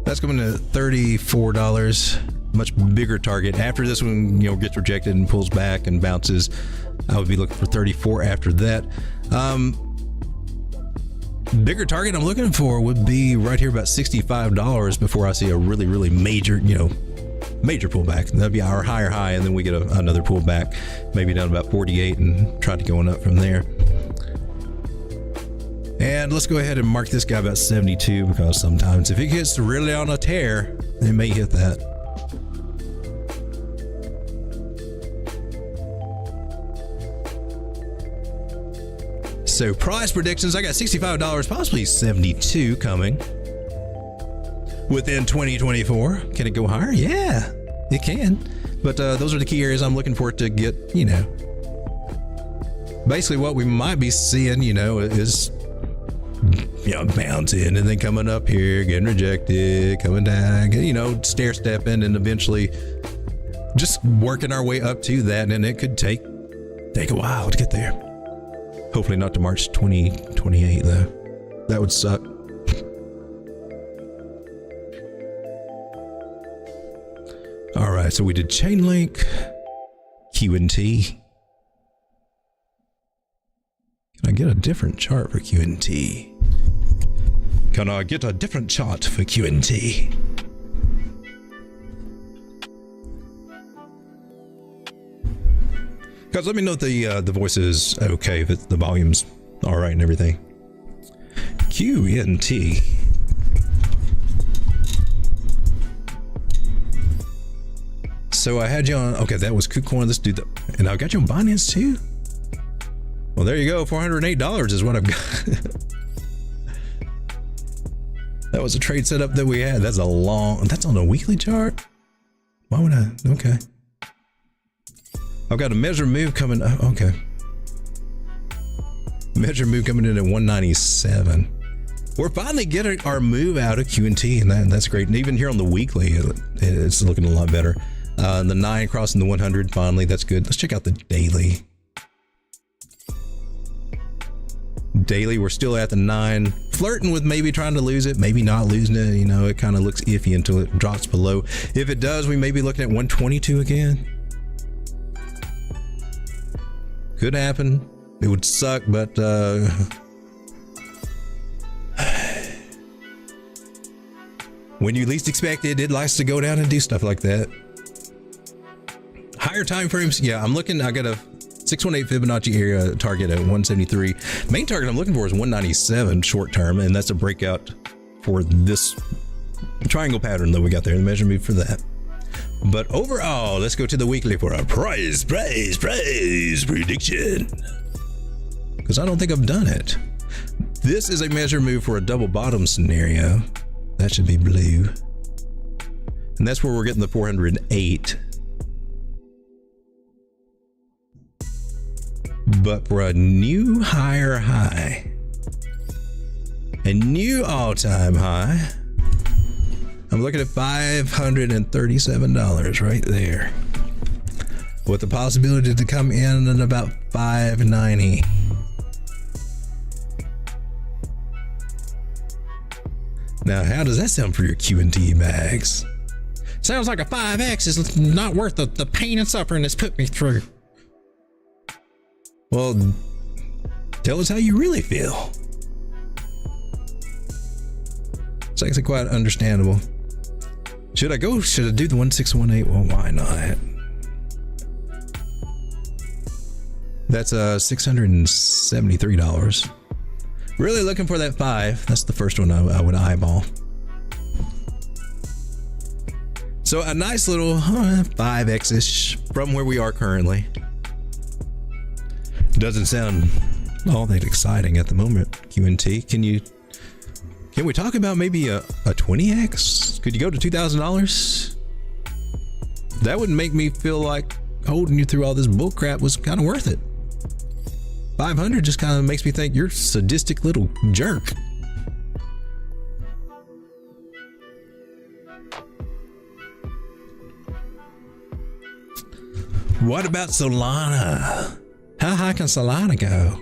That's coming to $34, much bigger target. After this one, you know, gets rejected and pulls back and bounces, I would be looking for 34 after that. Bigger target I'm looking for would be right here about $65 before I see a really, really major, you know, major pullback. That'd be our higher high, and then we get another pullback, maybe down about 48 and try to going up from there. And let's go ahead and mark this guy about 72, because sometimes if it gets really on a tear, it may hit that. So price predictions, I got $65, possibly 72 coming within 2024. Can it go higher? Yeah, it can. But those are the key areas I'm looking for it to get, you know. Basically what we might be seeing, you know, is, you know, bouncing and then coming up here, getting rejected, coming down, you know, stair stepping, and eventually just working our way up to that. And it could take a while to get there. Hopefully not to March 2028 though. That would suck. All right, so we did Chainlink, QNT. Can I get a different chart for QNT? Can I get a different chart for QNT? Guys, let me know if the voice is okay, if the volume's all right and everything. QNT. So I had you on, okay, that was KuCoin. Let's do that. And I got you on Binance too? Well, there you go. $408 is what I've got. That was a trade setup that we had. That's on a weekly chart? Why would I? Okay. I've got a measure move coming. Okay. Measure move coming in at 197. We're finally getting our move out of QNT, and that's great. And even here on the weekly, it's looking a lot better. The 9 crossing the 100 finally. That's good. Let's check out the daily. Daily, we're still at the 9, flirting with maybe trying to lose it, maybe not losing it. You know, it kind of looks iffy until it drops below. If it does, we may be looking at 122 again. Could happen. It would suck, but when you least expect it, it likes to go down and do stuff like that. higher time frames, yeah, I'm looking. I got a 618 Fibonacci area target at 173. Main target I'm looking for is 197 short term, and that's a breakout for this triangle pattern that we got there. The measure move for that. But overall, let's go to the weekly for a price prediction, because I don't think I've done it. This is a measure move for a double bottom scenario. That should be blue, and that's where we're getting the 408. But for a new higher high, a new all-time high, I'm looking at $537 right there, with the possibility to come in at about $590. Now, how does that sound for your QNT bags? Sounds like a 5X is not worth the pain and suffering it's put me through. Well, tell us how you really feel. It's actually quite understandable. Should I go? Should I do the 1618? Well, why not? That's $673. Really looking for that 5. That's the first one I would eyeball. So a nice little 5x-ish from where we are currently. Doesn't sound all that exciting at the moment. QNT, can we talk about maybe a 20x? Could you go to $2,000? That would make me feel like holding you through all this bull crap was kind of worth it. 500 just kind of makes me think you're a sadistic little jerk. What about Solana? How high can Solana go?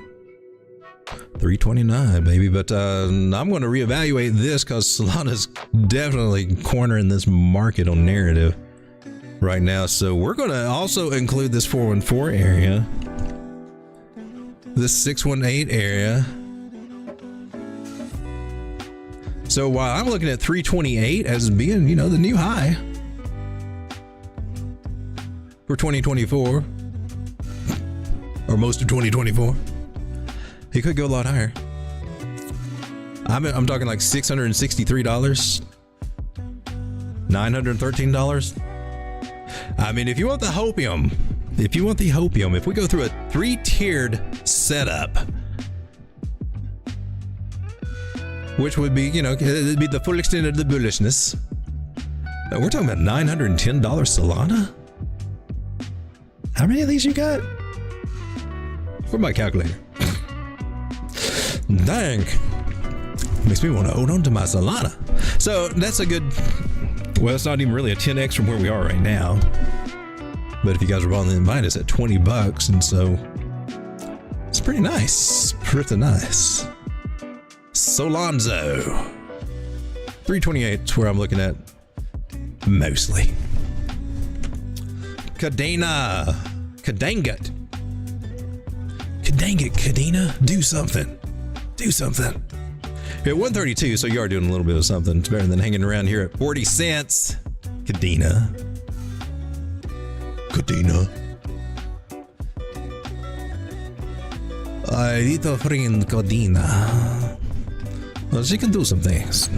329, baby. But I'm going to reevaluate this because Solana's definitely cornering this market on narrative right now. So we're going to also include this 414 area, this 618 area. So while I'm looking at 328 as being, you know, the new high for 2024, or most of 2024, he could go a lot higher. I'm talking like $663, $913. I mean, if you want the hopium, if we go through a 3-tiered setup, which would be, you know, it'd be the full extent of the bullishness. We're talking about $910 Solana. How many of these you got? Where's my calculator? Dang. Makes me want to hold on to my Solana. So that's a good, well, it's not even really a 10x from where we are right now. But if you guys are willing to invite us at $20, and so it's pretty nice. Pretty nice. Solonzo. 328 is where I'm looking at mostly. Kadena. Kadangat. Dang it, Kadena, do something. Do something. You're at 132, so you are doing a little bit of something. It's better than hanging around here at 40 cents. Kadena. I need a friend Kadena. Well, she can do some things.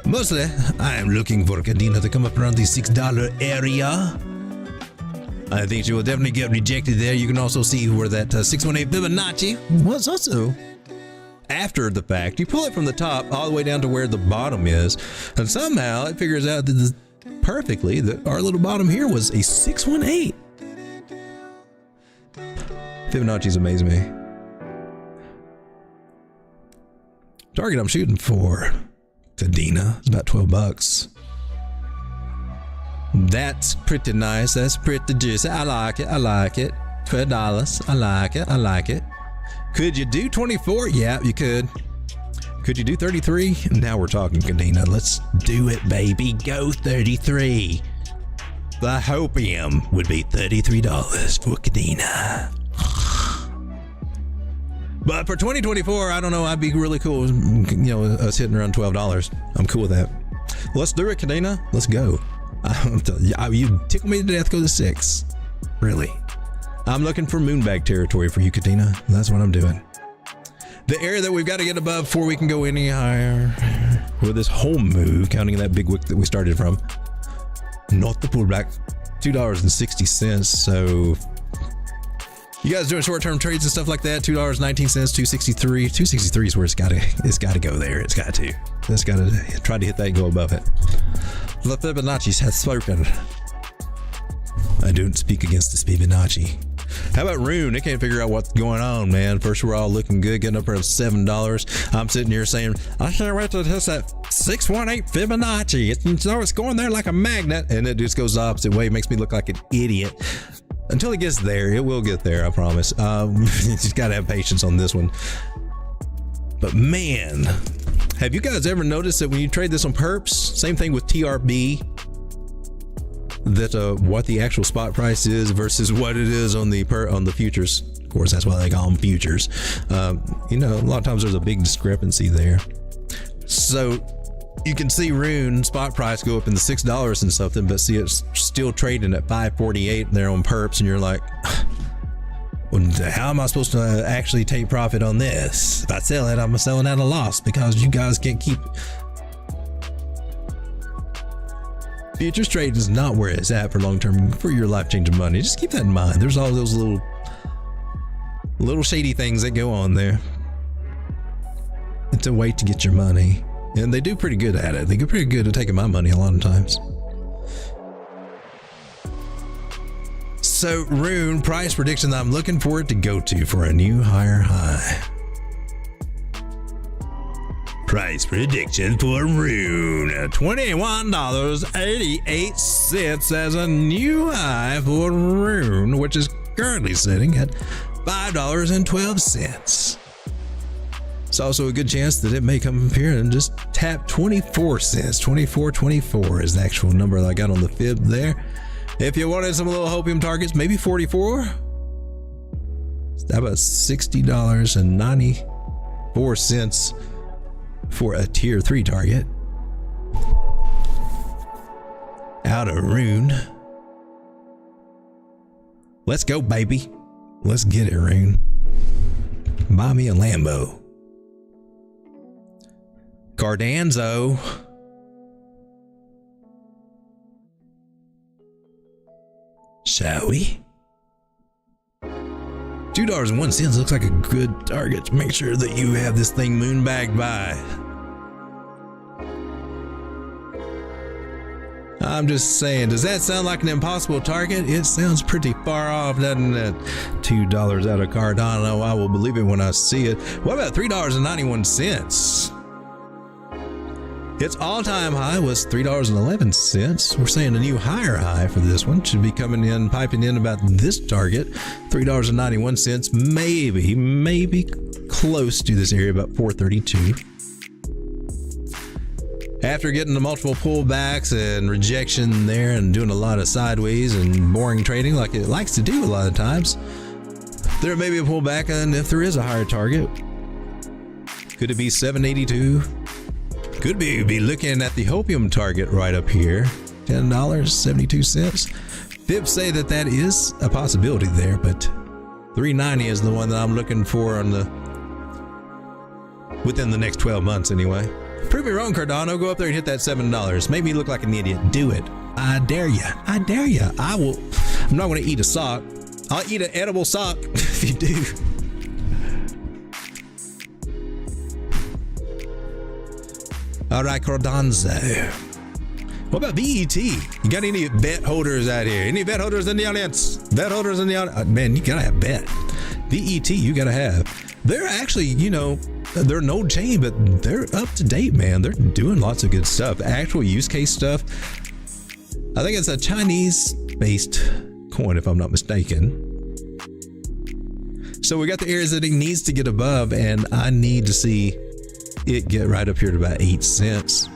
Mostly, I am looking for Kadena to come up around the $6 area. I think she will definitely get rejected there. You can also see where that 618 Fibonacci was also after the fact. You pull it from the top all the way down to where the bottom is, and somehow it figures out that perfectly that our little bottom here was a 618. Fibonacci's amaze me. Target I'm shooting for Kadena is about $12. That's pretty nice. That's pretty juicy. I like it. I like it. $12. I like it. I like it. Could you do 24? Yeah, you could. Could you do 33? Now we're talking, Kadena. Let's do it, baby. Go 33. The hopium would be $33 for Kadena. But for 2024, I don't know. I'd be really cool, you know, us hitting around $12. I'm cool with that. Let's do it, Kadena. Let's go. You tickle me to death, go to 6. Really. I'm looking for moonbag territory for you, Katina. That's what I'm doing. The area that we've got to get above before we can go any higher with this whole move, counting that big wick that we started from. Not the pullback. $2.60. So you guys doing short-term trades and stuff like that? $2.19, 263. 263 is where it's got to go there. It's got to try to hit that and go above it. The Fibonacci has spoken. I don't speak against the Fibonacci. How about RUNE? They can't figure out what's going on, man. First, we're all looking good, getting up around $7. I'm sitting here saying, I can't wait to hit that 618 Fibonacci. It's going there like a magnet, and it just goes the opposite way. It makes me look like an idiot. Until it gets there, it will get there, I promise. You just gotta have patience on this one. But man, have you guys ever noticed that when you trade this on perps, same thing with TRB, that what the actual spot price is versus what it is on the futures? Of course, that's why they call them futures. You know, a lot of times there's a big discrepancy there. So you can see RUNE spot price go up in the $6 and something, but see it's still trading at 548 there on perps, and you're like, well, how am I supposed to actually take profit on this? If I sell it, I'm selling at a loss because you guys can't keep. Futures trade is not where it's at for long-term, for your life-changing money. Just keep that in mind. There's all those little shady things that go on there. It's a way to get your money. And they do pretty good at it. They get pretty good at taking my money a lot of times. So RUNE price prediction that I'm looking for it to go to for a new higher high. Price prediction for RUNE, $21.88 as a new high for RUNE, which is currently sitting at $5.12. It's also a good chance that it may come up here and just tap 24 cents. 24.24 is the actual number that I got on the fib there. If you wanted some little hopium targets, maybe 44. How about $60.94 for a tier 3 target out of RUNE? Let's go, baby. Let's get it, RUNE. Buy me a Lambo. Cardanzo. Shall we? $2.01 looks like a good target. Make sure that you have this thing moonbagged by. I'm just saying, does that sound like an impossible target? It sounds pretty far off, doesn't it? $2 out of Cardano. I will believe it when I see it. What about $3.91? Its all-time high was $3.11. We're saying a new higher high for this one should be coming in, piping in about this target, $3.91. Maybe close to this area, about 432. After getting the multiple pullbacks and rejection there and doing a lot of sideways and boring trading like it likes to do a lot of times, there may be a pullback, and if there is a higher target, could it be 782? Could be looking at the hopium target right up here, $10.72. Fibs say that is a possibility there, but 390 is the one that I'm looking for on within the next 12 months anyway. Prove me wrong, Cardano. Go up there and hit that $7. Make me look like an idiot. Do it. I dare you. I dare you. I will. I'm not going to eat a sock. I'll eat an edible sock if you do. All right, Cardano. What about BET? You got any bet holders out here? Any bet holders in the audience? Bet holders in the audience? Man, you gotta have bet. BET, you gotta have. They're actually, you know, they're an old chain, but they're up to date, man. They're doing lots of good stuff. Actual use case stuff. I think it's a Chinese-based coin, if I'm not mistaken. So we got the areas that it needs to get above, and I need to see it get right up here to about 8 cents.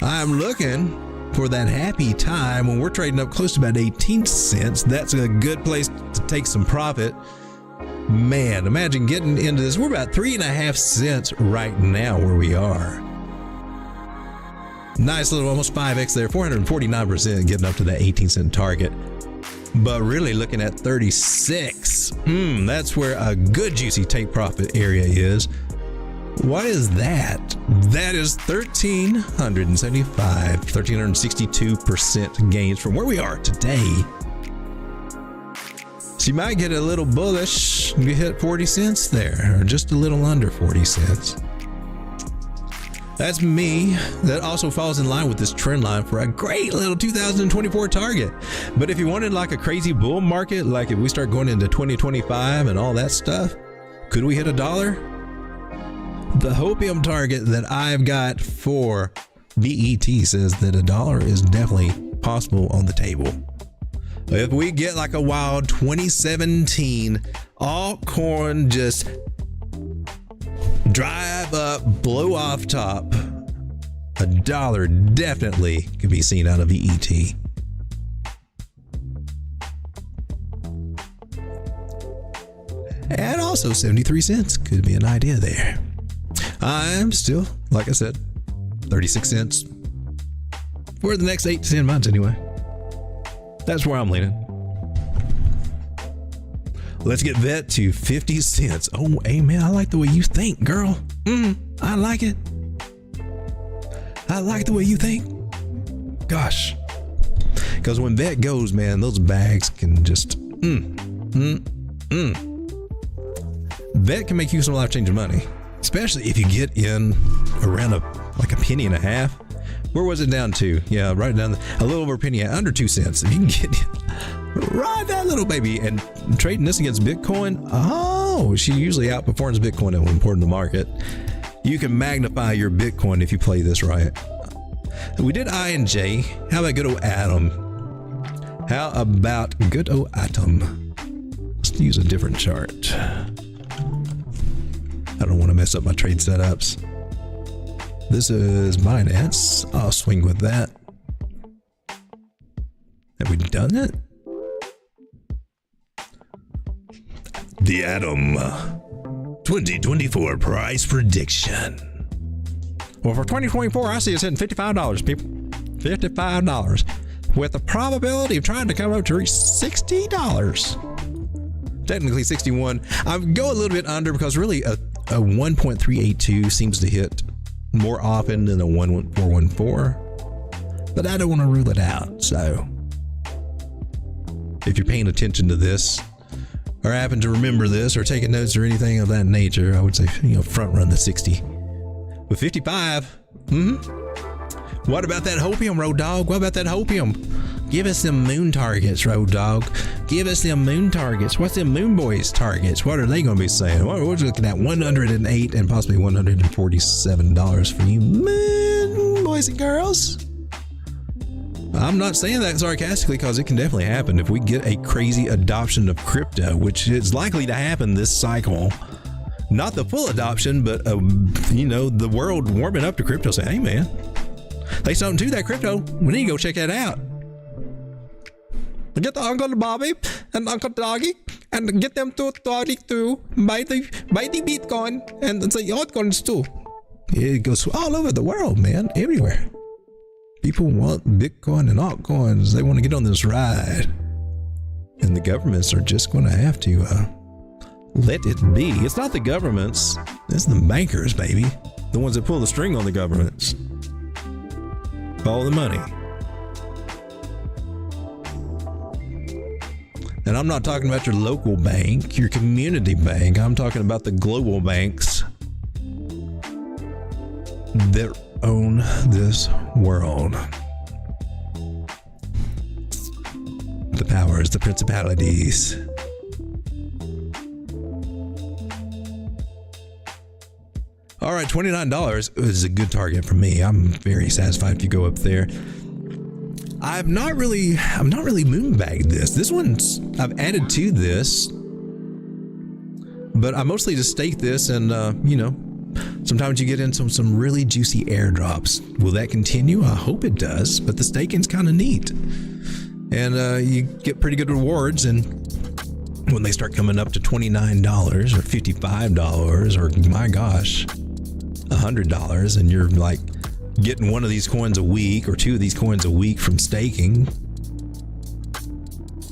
I'm looking for that happy time when we're trading up close to about 18 cents. That's a good place to take some profit. Man, imagine getting into this. We're about 3.5 cents right now where we are. Nice little almost 5x there, 449% getting up to that 18-cent target. But really looking at 36, that's where a good juicy take profit area is. What is that? That is 362% gains from where we are today. So you might get a little bullish. You hit 40 cents there, or just a little under 40 cents. That's me. That also falls in line with this trend line for a great little 2024 target. But if you wanted like a crazy bull market, like if we start going into 2025 and all that stuff, could we hit $1? The hopium target that I've got for BET says that $1 is definitely possible on the table. If we get like a wild 2017 altcoin just drive up, blow off top, $1 definitely could be seen out of VET. And also 73 cents could be an idea there. I'm still, like I said, 36 cents for the next 8 to 10 months anyway. That's where I'm leaning. Let's get VET to 50 cents. Oh, hey man, I like the way you think, girl. I like it. I like the way you think. Gosh. Because when VET goes, man, those bags can just, VET can make you some life-changing money, especially if you get in around like a penny and a half. Where was it down to? Yeah, right down a little over a penny, under 2 cents. If you can get right that little baby and trading this against Bitcoin, she usually outperforms Bitcoin at one point in the market. You can magnify your Bitcoin if you play this right. We did INJ. How about good old Atom? How about good old Atom? Let's use a different chart. I don't want to mess up my trade setups. This is Binance. I'll swing with that. Have we done it? The Atom 2024 price prediction. Well, for 2024, I see it's hitting $55, people. $55. With the probability of trying to come up to reach $60. Technically 61. I go a little bit under because really a 1.382 seems to hit more often than a 1.414. But I don't want to rule it out. So if you're paying attention to this, or happen to remember this, or taking notes or anything of that nature, I would say, front run the 60. With 55, what about that hopium, Road Dog? What about that hopium? Give us them moon targets, Road Dog. Give us them moon targets. What's them moon boys targets? What are they going to be saying? We're looking at $108 and possibly $147 for you moon boys and girls. I'm not saying that sarcastically because it can definitely happen if we get a crazy adoption of crypto, which is likely to happen this cycle. Not the full adoption, but the world warming up to crypto, saying, hey man, there's something to that crypto. We need to go check that out. Get the Uncle Bobby and Uncle Doggy and get them to buy the Bitcoin and the altcoins too. It goes all over the world, man, everywhere. People want Bitcoin and altcoins. They want to get on this ride. And the governments are just going to have to let it be. It's not the governments. It's the bankers, baby. The ones that pull the string on the governments. Follow the money. And I'm not talking about your local bank, your community bank. I'm talking about the global banks that own this world. The powers, the principalities. All right, $29 is a good target for me. I'm very satisfied if you go up there. I'm not really moonbagged this. This one's, I've added to this, but I mostly just stake this and, sometimes you get into some really juicy airdrops. Will that continue? I hope it does, but the staking's kind of neat. And you get pretty good rewards, and when they start coming up to $29 or $55 or my gosh, $100, and you're like getting one of these coins a week or two of these coins a week from staking.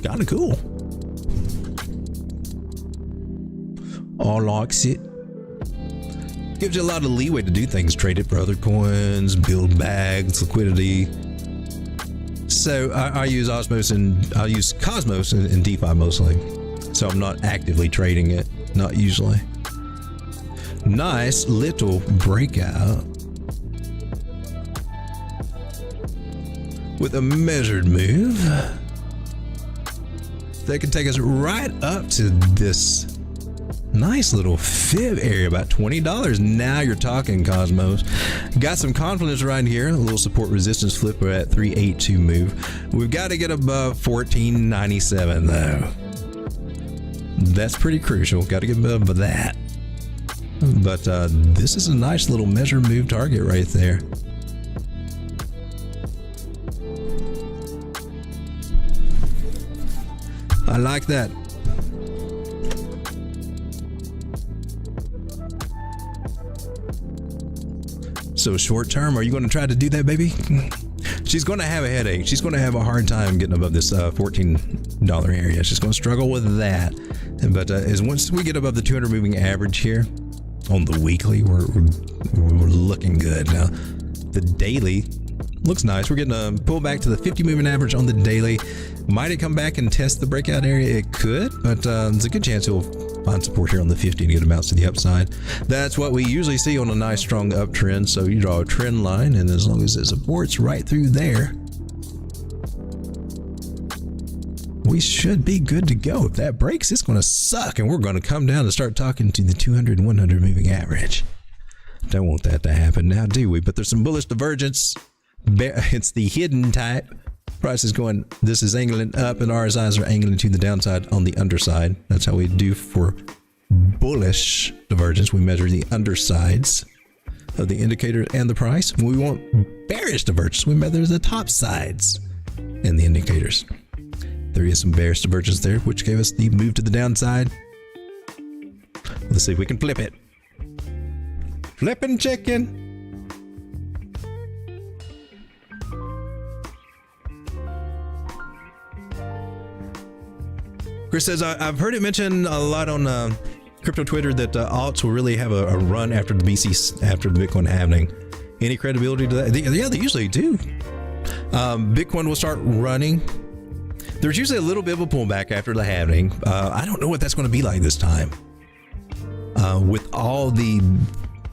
Kind of cool. All likes it. Gives you a lot of leeway to do things, trade it for other coins, build bags, liquidity. So I use Osmos and I'll use Cosmos in DeFi mostly. So I'm not actively trading it, not usually. Nice little breakout with a measured move that can take us right up to this nice little fib area, about $20. Now you're talking, Cosmos. Got some confidence right here. A little support resistance flip. We're at 382 move. We've got to get above 1497 though. That's pretty crucial. Got to get above that. But this is a nice little measure move target right there. I like that. So short term, are you going to try to do that, baby? She's going to have a headache. She's going to have a hard time getting above this $14 area. She's going to struggle with that. But as once we get above the 200 moving average here on the weekly, we're looking good. Now, the daily looks nice. We're getting a pullback to the 50 moving average on the daily. Might it come back and test the breakout area? It could, but there's a good chance it'll find support here on the 50 to get a bounce to the upside. That's what we usually see on a nice strong uptrend. So you draw a trend line, and as long as it supports right through there, we should be good to go. If that breaks, it's going to suck, and we're going to come down and start talking to the 200 and 100 moving average. Don't want that to happen now, do we? But there's some bullish divergence. It's the hidden type. Price is going, this is angling up, and RSIs are angling to the downside on the underside. That's how we do for bullish divergence. We measure the undersides of the indicator and the price. When we want bearish divergence, we measure the top sides and the indicators. There is some bearish divergence there, which gave us the move to the downside. Let's see if we can flip it. Flipping chicken. Chris says, I've heard it mentioned a lot on crypto Twitter that alts will really have a run after the Bitcoin halving. Any credibility to that? Yeah, they usually do. Bitcoin will start running. There's usually a little bit of a pullback after the halving. I don't know what that's going to be like this time. With all the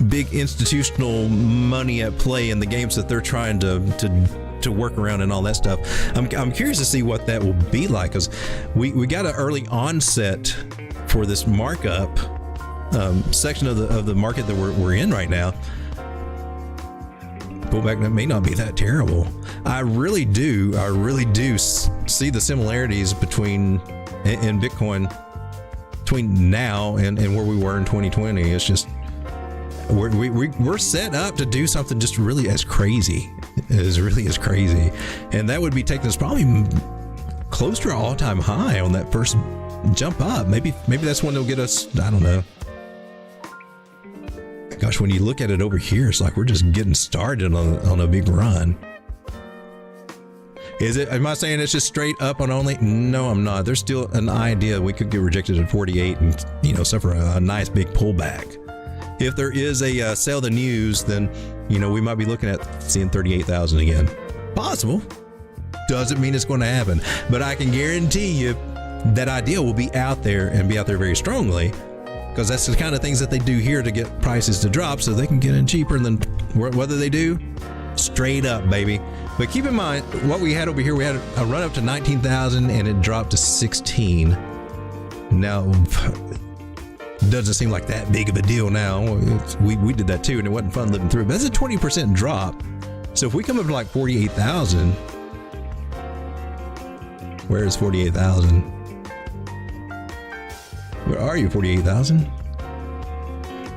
big institutional money at play in the games that they're trying to work around and all that stuff. I'm curious to see what that will be like, because we got an early onset for this markup section of the market that we're in right now. Pullback that may not be that terrible. I really do see the similarities between in Bitcoin between now and where we were in 2020. It's just we're set up to do something just really as crazy, and that would be taking us probably close to our all-time high on that first jump up. Maybe that's when they'll get us. I don't know. Gosh, when you look at it over here, it's like we're just getting started on a big run. Is it? Am I saying it's just straight up and only? No, I'm not. There's still an idea we could get rejected at 48 and suffer a nice big pullback. If there is a sell the news, then we might be looking at seeing 38,000 again. Possible. Doesn't mean it's going to happen, but I can guarantee you that idea will be out there and be out there very strongly, because that's the kind of things that they do here to get prices to drop so they can get in cheaper. And then whether they do, straight up, baby. But keep in mind what we had over here. We had a run up to 19,000 and it dropped to 16. Now, doesn't seem like that big of a deal now. We did that too, and it wasn't fun living through it. But that's a 20% drop. So if we come up to like 48,000, where is 48,000? Where are you, 48,000?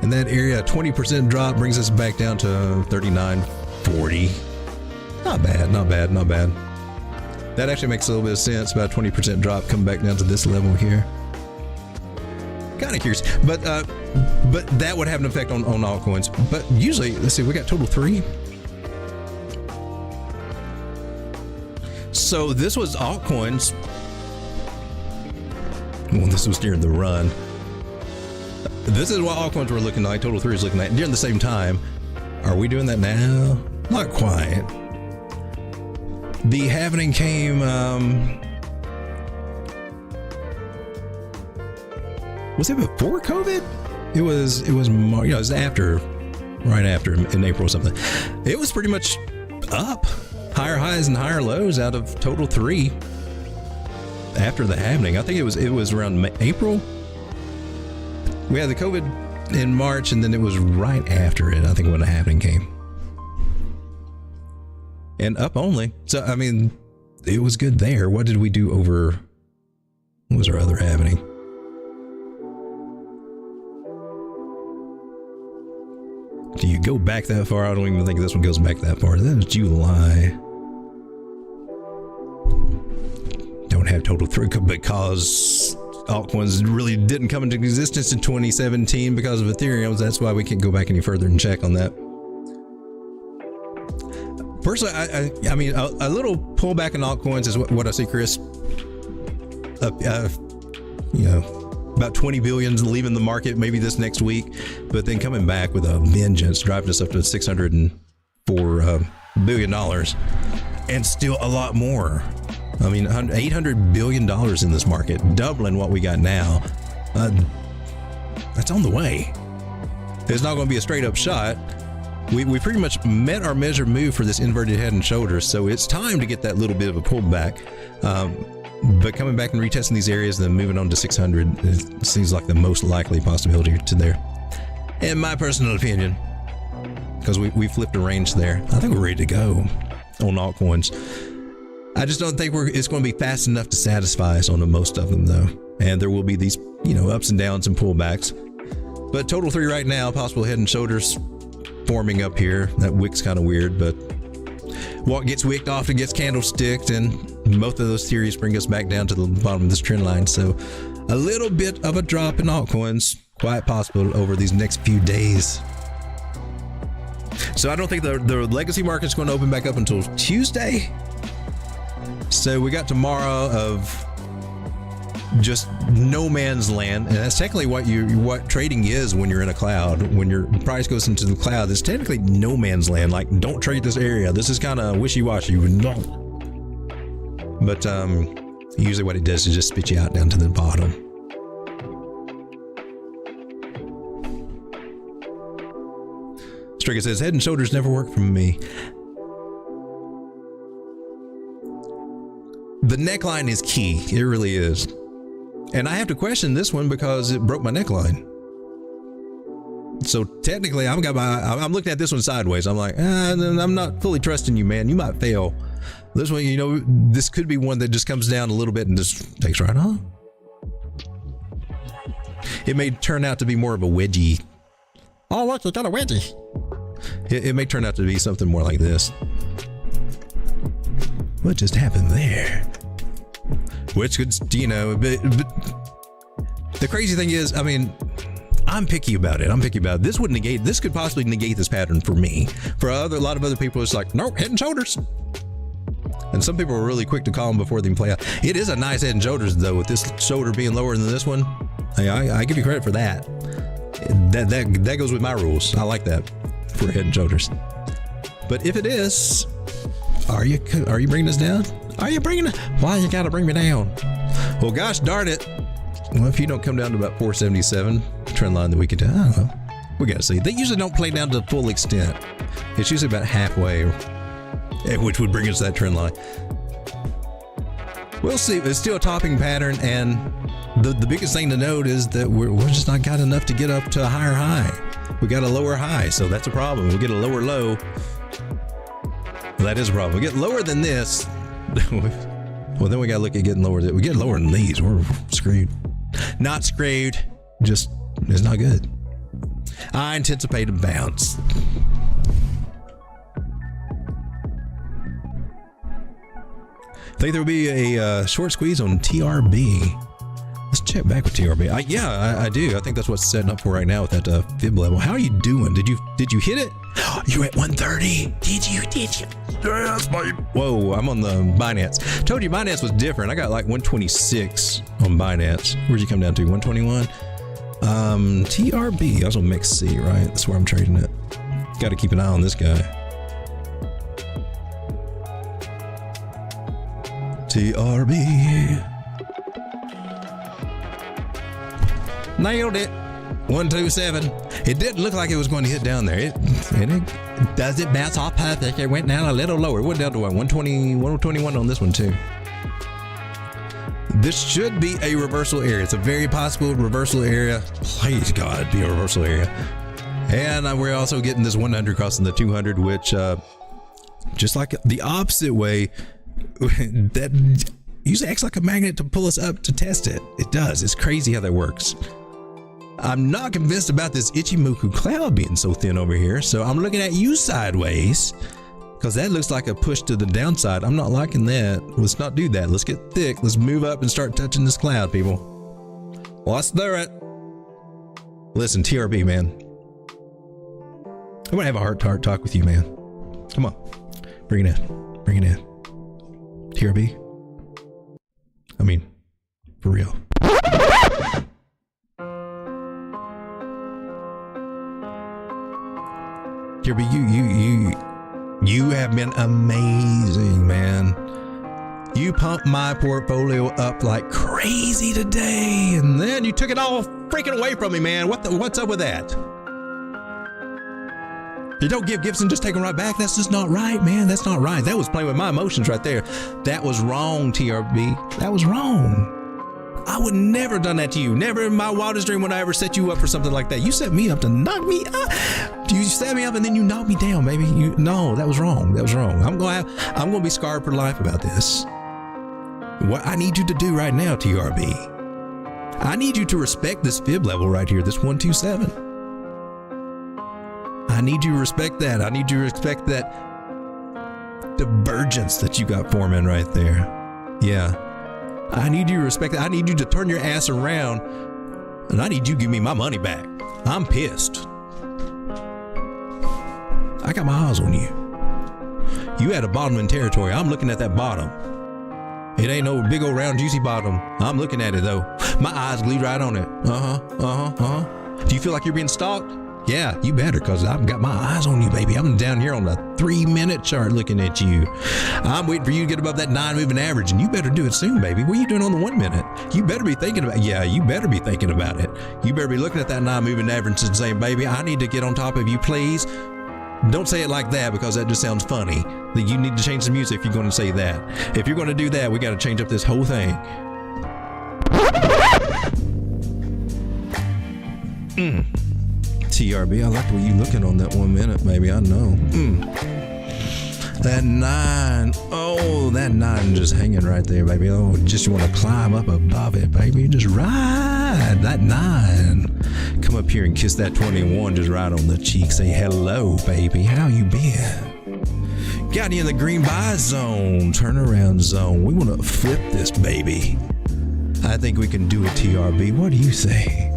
In that area, a 20% drop brings us back down to 39.40. Not bad, not bad, not bad. That actually makes a little bit of sense. About a 20% drop coming back down to this level here. Kind of curious, but that would have an effect on altcoins. But usually, let's see, we got total 3. So this was altcoins. Well, this was during the run. This is what altcoins were looking like. Total 3 is looking like during the same time. Are we doing that now? Not quite. The halving came. Was it before COVID? It was after, right after in April or something. It was pretty much up, higher highs and higher lows out of total 3 after the halving. I think it was around April. We had the COVID in March, and then it was right after it, I think, when the halving came. And up only. So, I mean, it was good there. What did we do over? What was our other halving? Do you go back that far? I don't even think this one goes back that far. That was July. Don't have total 3 because altcoins really didn't come into existence in 2017 because of Ethereum. That's why we can't go back any further and check on that. Personally, I mean, a little pullback in altcoins is what I see, Chris. About 20 billion leaving the market maybe this next week, but then coming back with a vengeance, driving us up to $604 billion, and still a lot more. I mean, $800 billion in this market, doubling what we got now. That's on the way. It's not going to be a straight up shot. We pretty much met our measured move for this inverted head and shoulders, so it's time to get that little bit of a pullback. But coming back and retesting these areas and then moving on to 600, it seems like the most likely possibility to there. In my personal opinion, because we flipped a range there. I think we're ready to go on altcoins. I just don't think it's going to be fast enough to satisfy us on most of them, though. And there will be these, ups and downs and pullbacks. But total 3 right now, possible head and shoulders forming up here. That wick's kind of weird, but what gets wicked often gets candlesticked, and both of those theories bring us back down to the bottom of this trend line. So a little bit of a drop in altcoins, quite possible over these next few days. So I don't think the legacy market's going to open back up until Tuesday. So we got tomorrow of just no man's land, and that's technically what trading is when you're in a cloud. When your price goes into the cloud, it's technically no man's land. Like, don't trade this area. This is kind of wishy-washy. But usually what it does is just spit you out down to the bottom. Striga says, head and shoulders never work for me. The neckline is key. It really is. And I have to question this one because it broke my neckline. So technically, I'm looking at this one sideways. I'm like, I'm not fully trusting you, man. You might fail. This one, this could be one that just comes down a little bit and just takes right on. It may turn out to be more of a wedgie. Oh, look, you got a wedgie. It may turn out to be something more like this. What just happened there? Which could, but the crazy thing is, I mean, I'm picky about it. This could possibly negate this pattern for me. For a lot of other people, it's like, nope, head and shoulders. And some people are really quick to call them before they even play out. It is a nice head and shoulders, though, with this shoulder being lower than this one. I give you credit for that. That goes with my rules. I like that for head and shoulders. But if it is, are you bringing us down? Are you bringing it? Why you gotta bring me down? Well, gosh darn it. Well, if you don't come down to about 477 trend line that we could do, I don't know. We gotta see. They usually don't play down to the full extent. It's usually about halfway, which would bring us to that trend line. We'll see. It's still a topping pattern, and the biggest thing to note is that we're just not got enough to get up to a higher high. We got a lower high, so that's a problem. We get a lower low. Well, that is a problem. We get lower than this. Well, then we gotta look at getting lower. We get lower than these. We're screwed. Not screwed. Just, it's not good. I anticipate a bounce. Think there will be a short squeeze on TRB. Let's check back with TRB. I do. I think that's what's setting up for right now with that fib level. How are you doing? Did you hit it? You're at 130. Did you? Yes, babe. Whoa, I'm on the Binance. Told you Binance was different. I got like 126 on Binance. Where'd you come down to? 121? TRB. I was on MixC, right? That's where I'm trading it. Got to keep an eye on this guy. TRB. Nailed it. 127. It didn't look like it was going to hit down there. It does it bounce off perfect. It went down a little lower. It went down to what? 120, 121 on this one too. This should be a reversal area. It's a very possible reversal area. Please God, be a reversal area. And we're also getting this 100 crossing the 200, which just like the opposite way, that usually acts like a magnet to pull us up to test it. It does. It's crazy how that works. I'm not convinced about this Ichimoku cloud being so thin over here, so I'm looking at you sideways because that looks like a push to the downside. I'm not liking that. Let's not do that. Let's get thick. Let's move up and start touching this cloud, people. Let's do it. Listen, TRB, man. I'm gonna have a heart-to-heart talk with you, man. Come on, bring it in. Bring it in. TRB. I mean, for real. You have been amazing, man. You pumped my portfolio up like crazy today, and then you took it all freaking away from me, man. What's up with that? You don't give Gibson, just take them right back. That's just not right, man. That's not right. That was playing with my emotions right there. That was wrong, TRB. That was wrong. I would never have done that to you. Never in my wildest dream would I ever set you up for something like that. You set me up to knock me up. You set me up and then you knocked me down, baby. No, that was wrong. That was wrong. I'm gonna be scarred for life about this. What I need you to do right now, TRB, I need you to respect this fib level right here, this 127. I need you to respect that. I need you to respect that divergence that you got forming right there. Yeah. I need you to respect that. I need you to turn your ass around, and I need you to give me my money back. I'm pissed. I got my eyes on you. You had a bottom in territory. I'm looking at that bottom. It ain't no big old round juicy bottom. I'm looking at it though. My eyes glued right on it. Do you feel like you're being stalked? Yeah, you better, because I've got my eyes on you, baby. I'm down here on the 3-minute chart looking at you. I'm waiting for you to get above that 9 moving average, and you better do it soon, baby. What are you doing on the 1 minute? You better be thinking about it. Yeah, you better be thinking about it. You better be looking at that 9 moving average and saying, baby, I need to get on top of you, please. Don't say it like that, because that just sounds funny. That you need to change the music if you're going to say that. If you're going to do that, we got to change up this whole thing. TRB, I like the way you looking on that 1 minute, baby. I know. That 9. Oh, that 9 just hanging right there, baby. Oh, just you want to climb up above it, baby. Just ride that 9. Come up here and kiss that 21 just right on the cheek. Say hello, baby. How you been? Got you in the green buy zone, turnaround zone. We want to flip this, baby. I think we can do it, TRB. What do you say?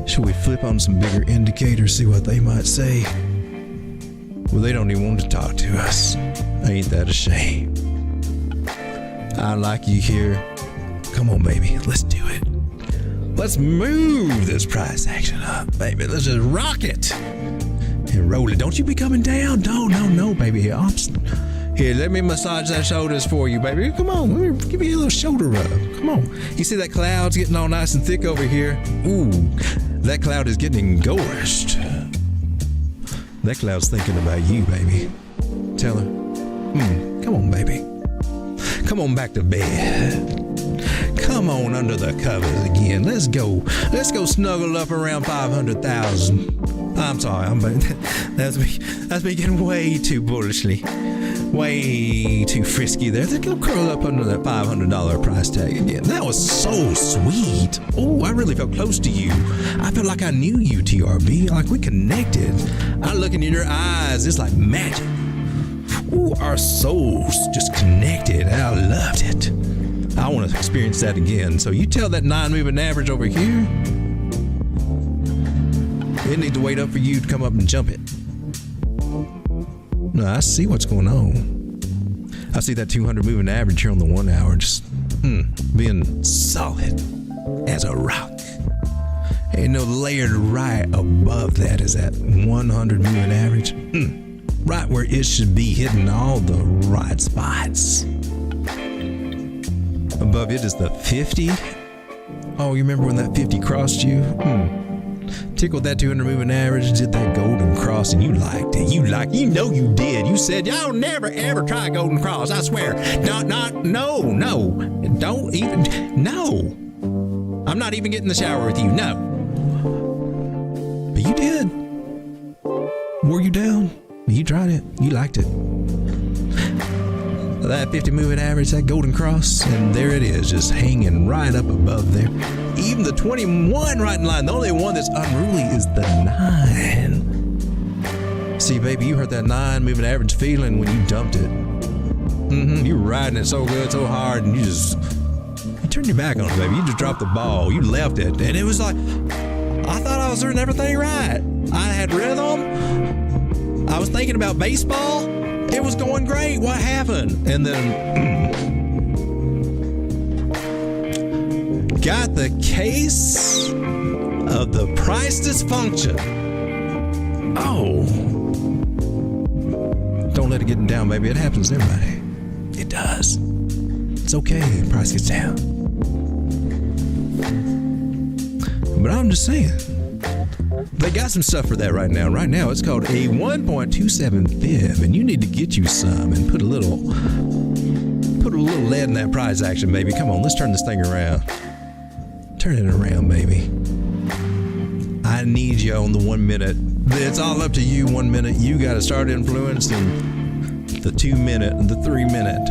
Should we flip on some bigger indicators, see what they might say? Well, they don't even want to talk to us. Ain't that a shame? I like you here. Come on, baby. Let's do it. Let's move this price action up, baby. Let's just rock it and roll it. Don't you be coming down. No, baby. Here, let me massage that shoulders for you, baby. Come on, let me give you a little shoulder rub. Come on. You see that cloud's getting all nice and thick over here? Ooh, that cloud is getting engorged. That cloud's thinking about you, baby. Tell her. Come on, baby. Come on back to bed. Come on under the covers again. Let's go snuggle up around 500,000. I'm sorry, that's me getting way too bullishly. Way too frisky there. Let's go curl up under that $500 price tag again. That was so sweet. Oh, I really felt close to you. I felt like I knew you, TRB. Like we connected. I looking in your eyes, it's like magic. Ooh, our souls just connected. I loved it. I want to experience that again. So you tell that 9 moving average over here, it needs to wait up for you to come up and jump it. I see what's going on. I see that 200 moving average here on the 1 hour just being solid as a rock. Ain't no layered right above that is that 100 moving average. Right where it should be, hitting all the right spots. Above it is the 50. Oh, you remember when that 50 crossed you? Tickled that 200 moving average, did that golden cross, and you liked it. You did. You said, y'all never ever try a golden cross. I swear. No. Don't even, no. I'm not even getting in the shower with you. No. But you did. Wore you down. You tried it. You liked it. That 50 moving average, that golden cross, and there it is, just hanging right up above there. Even the 21 right in line. The only one that's unruly is the 9. See, baby, you heard that 9 moving average feeling when you dumped it. You were riding it so good, so hard, and you turned your back on it, baby. You just dropped the ball. You left it, and it was like, I thought I was doing everything right. I had rhythm. I was thinking about baseball. It was going great. What happened? And then got the case of the price dysfunction. Oh. Don't let it get down, baby. It happens to everybody. It does. It's okay. The price gets down. But I'm just saying. They got some stuff for that right now. Right now, it's called a 1.27 fib, and you need to get you some and put a little lead in that prize action, baby. Come on, let's turn this thing around. Turn it around, baby. I need you on the 1 minute. It's all up to you. 1 minute. You got to start influencing the 2 minute and the 3 minute.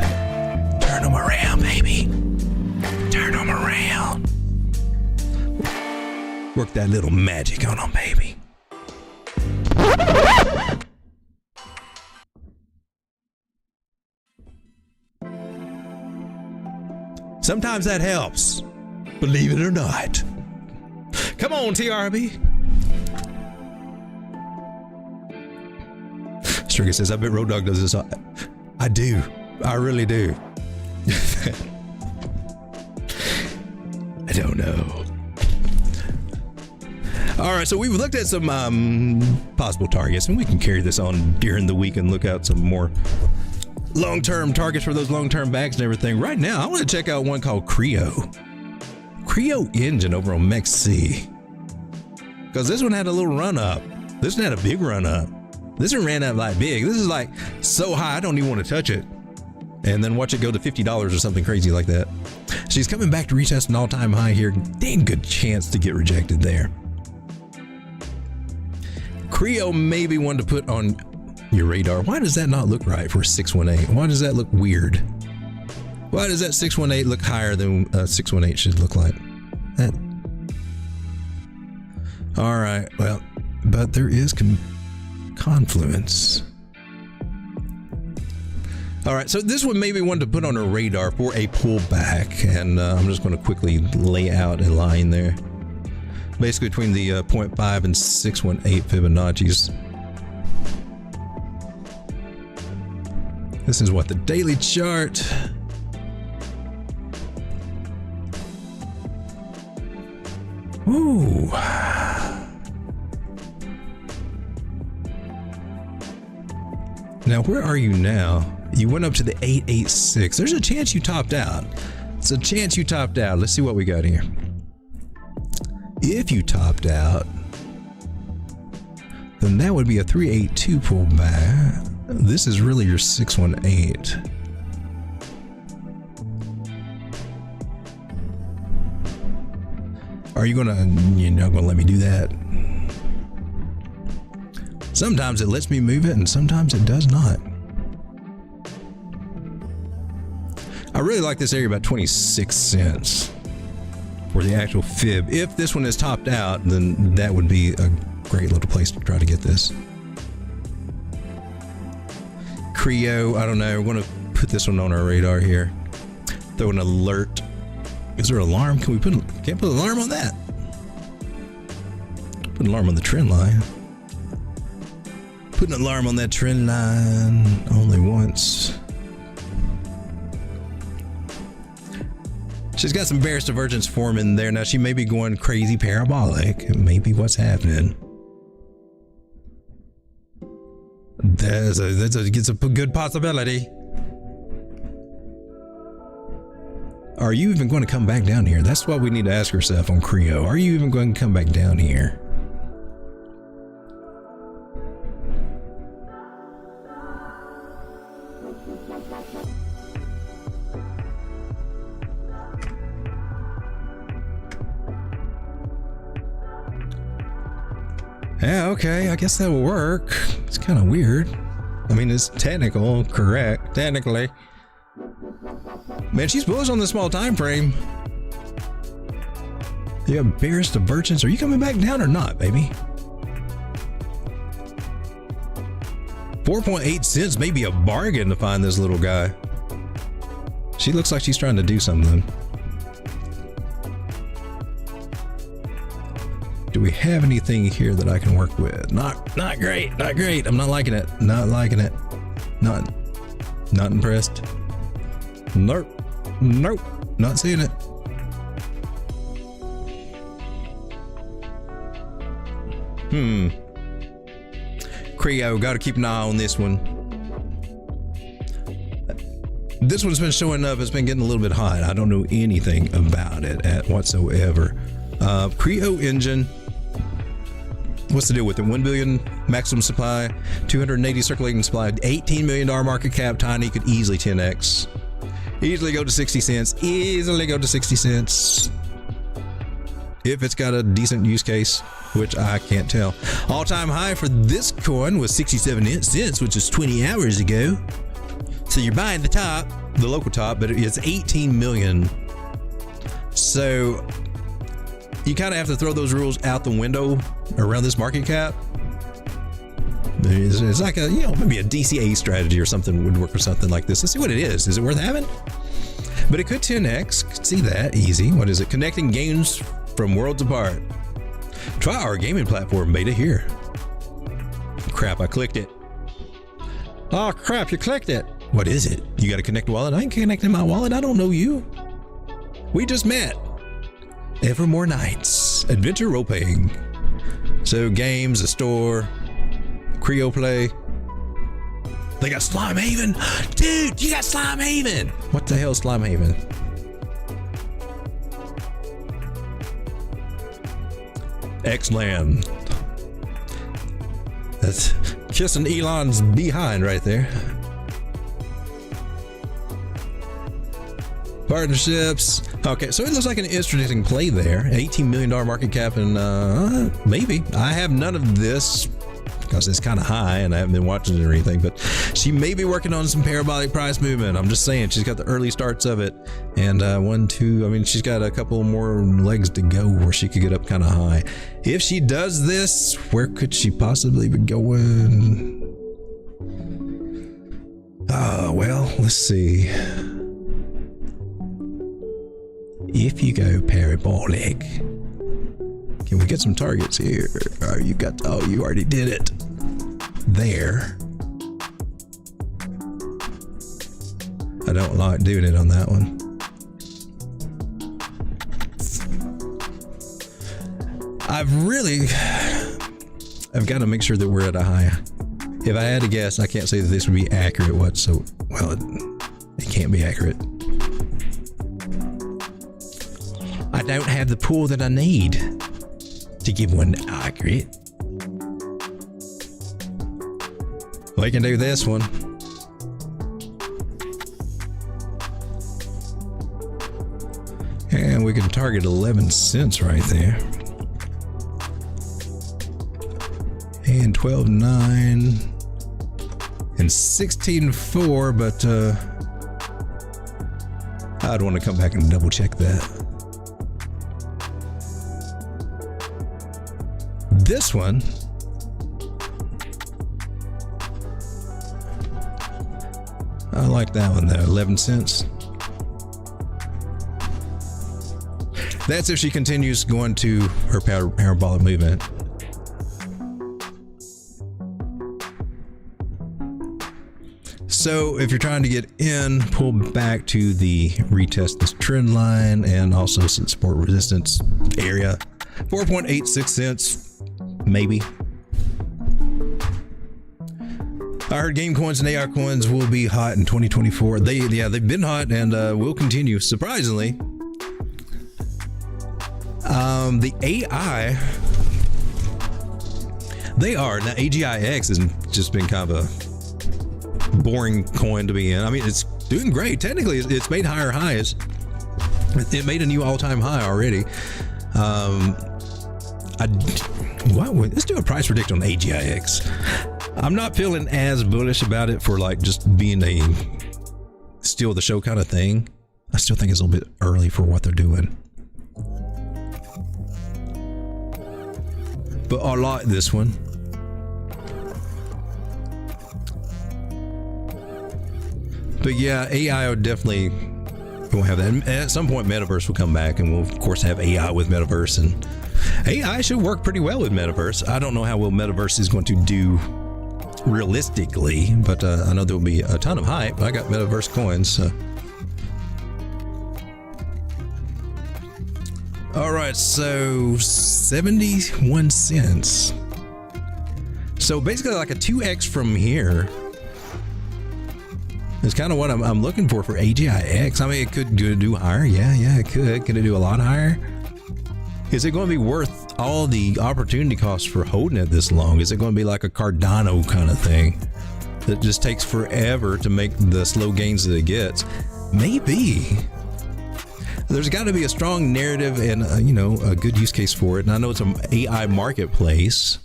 Turn them around, baby. Turn them around. Work that little magic on them, baby. Sometimes that helps, believe it or not. Come on, TRB. Striga says, I bet Road Dogg does this. I do. I really do. I don't know. All right, so we've looked at some possible targets, and we can carry this on during the week and look out some more long-term targets for those long-term bags and everything. Right now, I want to check out one called Creo Engine over on MEXC, because this one had a little run-up. This one had a big run-up. This one ran up like big. This is like so high, I don't even want to touch it. And then watch it go to $50 or something crazy like that. She's coming back to retest an all-time high here. Dang good chance to get rejected there. Creo may be one to put on your radar. Why does that not look right for 618? Why does that look weird? Why does that 618 look higher than 618 should look like? That. All right, well, but there is confluence. All right, so this one may be one to put on a radar for a pullback, and I'm just going to quickly lay out a line there. Basically between the 0.5 and 618 Fibonacci's. This is what the daily chart. Ooh. Now, where are you now? You went up to the 886. There's a chance you topped out. It's a chance you topped out. Let's see what we got here. If you topped out, then that would be a 382 pullback. This is really your 618. Are you gonna, you're not gonna let me do that? Sometimes it lets me move it and sometimes it does not. I really like this area about 26 cents for the actual fib. If this one is topped out, then that would be a great little place to try to get this. Creo, I don't know, we're gonna put this one on our radar here. Throw an alert. Is there an alarm? Can we put, can't put an alarm on that? Put an alarm on the trend line. Put an alarm on that trend line only once. She's got some bearish divergence forming there. Now she may be going crazy parabolic. It may be what's happening. It's a good possibility. Are you even going to come back down here? That's what we need to ask ourselves on Creo. Are you even going to come back down here? Yeah, okay, I guess that will work. It's kind of weird. I mean, it's correct, technically. Man, she's bullish on the small time frame. You have bearish divergence. Are you coming back down or not, baby? 4.8 cents may be a bargain to find this little guy. She looks like she's trying to do something. Do we have anything here that I can work with? Not great, not great. I'm not liking it. Not liking it. Not impressed. Nope. Not seeing it. Creo, got to keep an eye on this one. This one's been showing up. It's been getting a little bit hot. I don't know anything about it whatsoever. Creo engine. What's the deal with it? 1 billion maximum supply, 280 circulating supply, $18 million market cap. Tiny could easily 10x. Easily go to 60 cents. Easily go to 60 cents. If it's got a decent use case, which I can't tell. All-time high for this coin was 67 cents, which is 20 hours ago. So you're buying the top, the local top, but it's 18 million. So you kind of have to throw those rules out the window around this market cap. It's like a, maybe a DCA strategy or something would work for something like this. Let's see what it is. Is it worth having? But it could 10x. Could see that easy. What is it? Connecting games from worlds apart. Try our gaming platform beta here. Crap, I clicked it. Oh crap, you clicked it. What is it? You got to connect a wallet? I ain't connecting my wallet. I don't know you. We just met. Evermore Nights. Adventure role-playing. So games, a store, Creo Play. They got Slime Haven. Dude, you got Slime Haven. What the hell is Slime Haven? X-Land. That's kissing Elon's behind right there. Partnerships. Okay, so it looks like an interesting play there. $18 million market cap, and maybe. I have none of this because it's kind of high and I haven't been watching it or anything, but she may be working on some parabolic price movement. I'm just saying, she's got the early starts of it. And she's got a couple more legs to go where she could get up kind of high. If she does this, where could she possibly be going? Well, let's see. If you go parabolic, can we get some targets here? You already did it. There. I don't like doing it on that one. I've got to make sure that we're at a high. If I had to guess, I can't say that this would be accurate. It can't be accurate. I don't have the pool that I need to give one accurate. We can do this one. And we can target 11 cents right there. And 12.9 and 16.4, but I'd want to come back and double check that. This one, I like that one though, 11 cents. That's if she continues going to her parabolic movement. So if you're trying to get in, pull back to the retest this trend line and also some support resistance area. 4.86 cents, maybe. I heard game coins and AI coins will be hot in 2024. They've been hot and will continue. Surprisingly, the AI, they are now. AGIX has just been kind of a boring coin to be in. I mean, it's doing great. Technically, it's made higher highs. It made a new all-time high already. Let's do a price prediction on AGIX. I'm not feeling as bullish about it for like just being a steal the show kind of thing. I still think it's a little bit early for what they're doing. But I like this one. But yeah, AI will definitely won't have that. And at some point, Metaverse will come back, and we'll of course have AI with Metaverse, and AI should work pretty well with Metaverse. I don't know how well Metaverse is going to do realistically, but I know there will be a ton of hype. I got Metaverse coins. So. All right, so 71 cents. So basically like a 2x from here. It's kind of what I'm looking for AGIX. I mean, it could do higher. Yeah, it could. Could it do a lot higher? Is it going to be worth all the opportunity costs for holding it this long? Is it going to be like a Cardano kind of thing that just takes forever to make the slow gains that it gets? Maybe. There's got to be a strong narrative and a good use case for it. And I know it's an AI marketplace,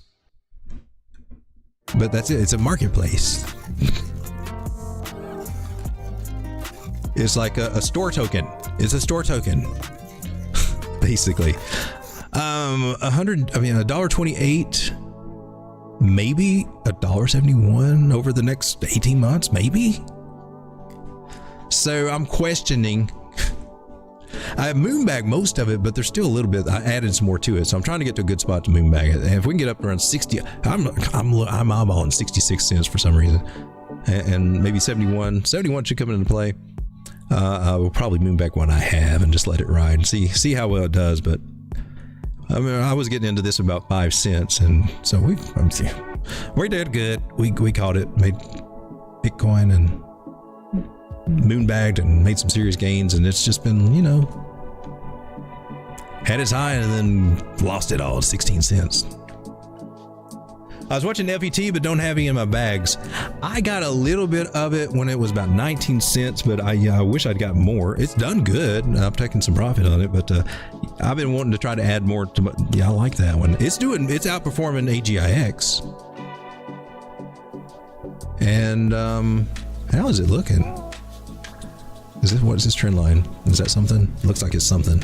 but that's it. It's a marketplace. It's like a store token. It's a store token, basically. $1.28, maybe $1.71 over the next 18 months, maybe. So I'm questioning. I moonbag most of it, but there's still a little bit. I added some more to it, so I'm trying to get to a good spot to moonbag it. And if we can get up around 60, I'm eyeballing 66 cents for some reason, and maybe 71. 71 should come into play. I will probably moonbag what I have and just let it ride and see how well it does. But I mean, I was getting into this about 5 cents, and so we did good. We caught it, made Bitcoin and moonbagged and made some serious gains, and it's just been, had its high and then lost it all at 16 cents. I was watching FET, but don't have any in my bags. I got a little bit of it when it was about 19 cents, but I wish I'd got more. It's done good. I've taken some profit on it, but I've been wanting to try to add more to my, I like that one. It's outperforming AGIX. And how is it looking? What is this trend line? Is that something? Looks like it's something.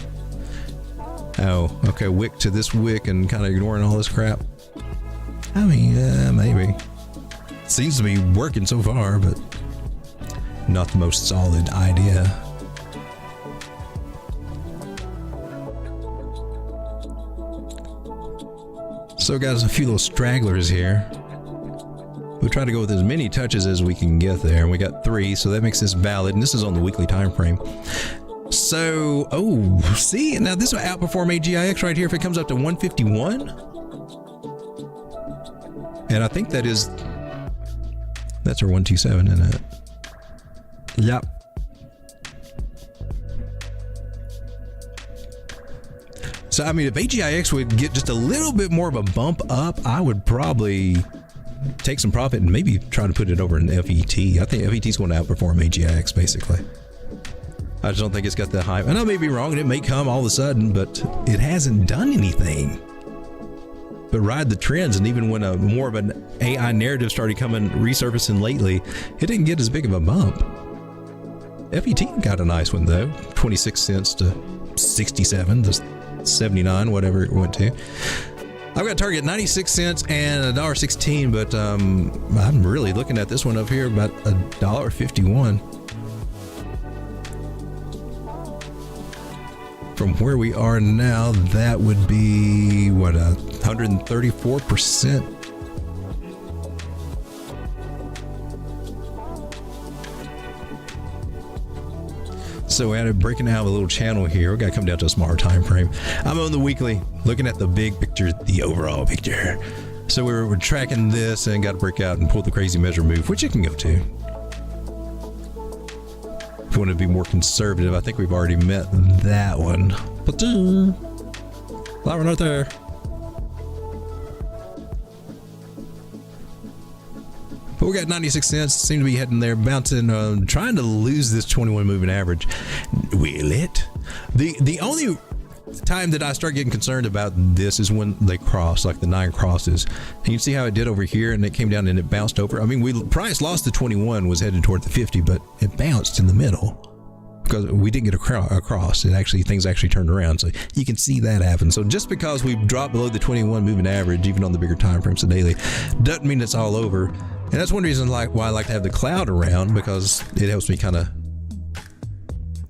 Oh, okay. Wick to this wick and kind of ignoring all this crap. I mean, maybe. Seems to be working so far, but not the most solid idea. So guys, a few little stragglers here. We'll try to go with as many touches as we can get there, and we got 3, so that makes this valid, and this is on the weekly time frame. So, see, now this will outperform AGIX right here if it comes up to 151. And I think that's our 127, isn't it? Yep. So, I mean, if AGIX would get just a little bit more of a bump up, I would probably take some profit and maybe try to put it over in FET. I think FET is going to outperform AGIX, basically. I just don't think it's got the hype. And I may be wrong, and it may come all of a sudden, but it hasn't done anything but ride the trends. And even when more of an AI narrative started resurfacing lately, it didn't get as big of a bump. FET got a nice one though, 26 cents to 67 to 79, whatever it went to. I've got target 96 cents and $1.16, but I'm really looking at this one up here about $1.51. From where we are now, that would be what, 134%. So we had it breaking out of a little channel here. We got to come down to a smaller time frame. I'm on the weekly, looking at the big picture, the overall picture. So we're tracking this and got to break out and pull the crazy measure move, which it can go to. If you want to be more conservative, I think we've already met that one. But flower right there. But we got 96 cents. Seem to be heading there, bouncing, trying to lose this 21 moving average. Will it? The only time that I start getting concerned about this is when they cross, like the 9 crosses. And you see how it did over here, and it came down and it bounced over. I mean, price lost the 21, was headed toward the 50, but it bounced in the middle because we didn't get a cross. Things actually turned around, so you can see that happen. So just because we've dropped below the 21 moving average, even on the bigger time frames, the daily, doesn't mean it's all over. And that's one reason why I like to have the cloud around, because it helps me kind of,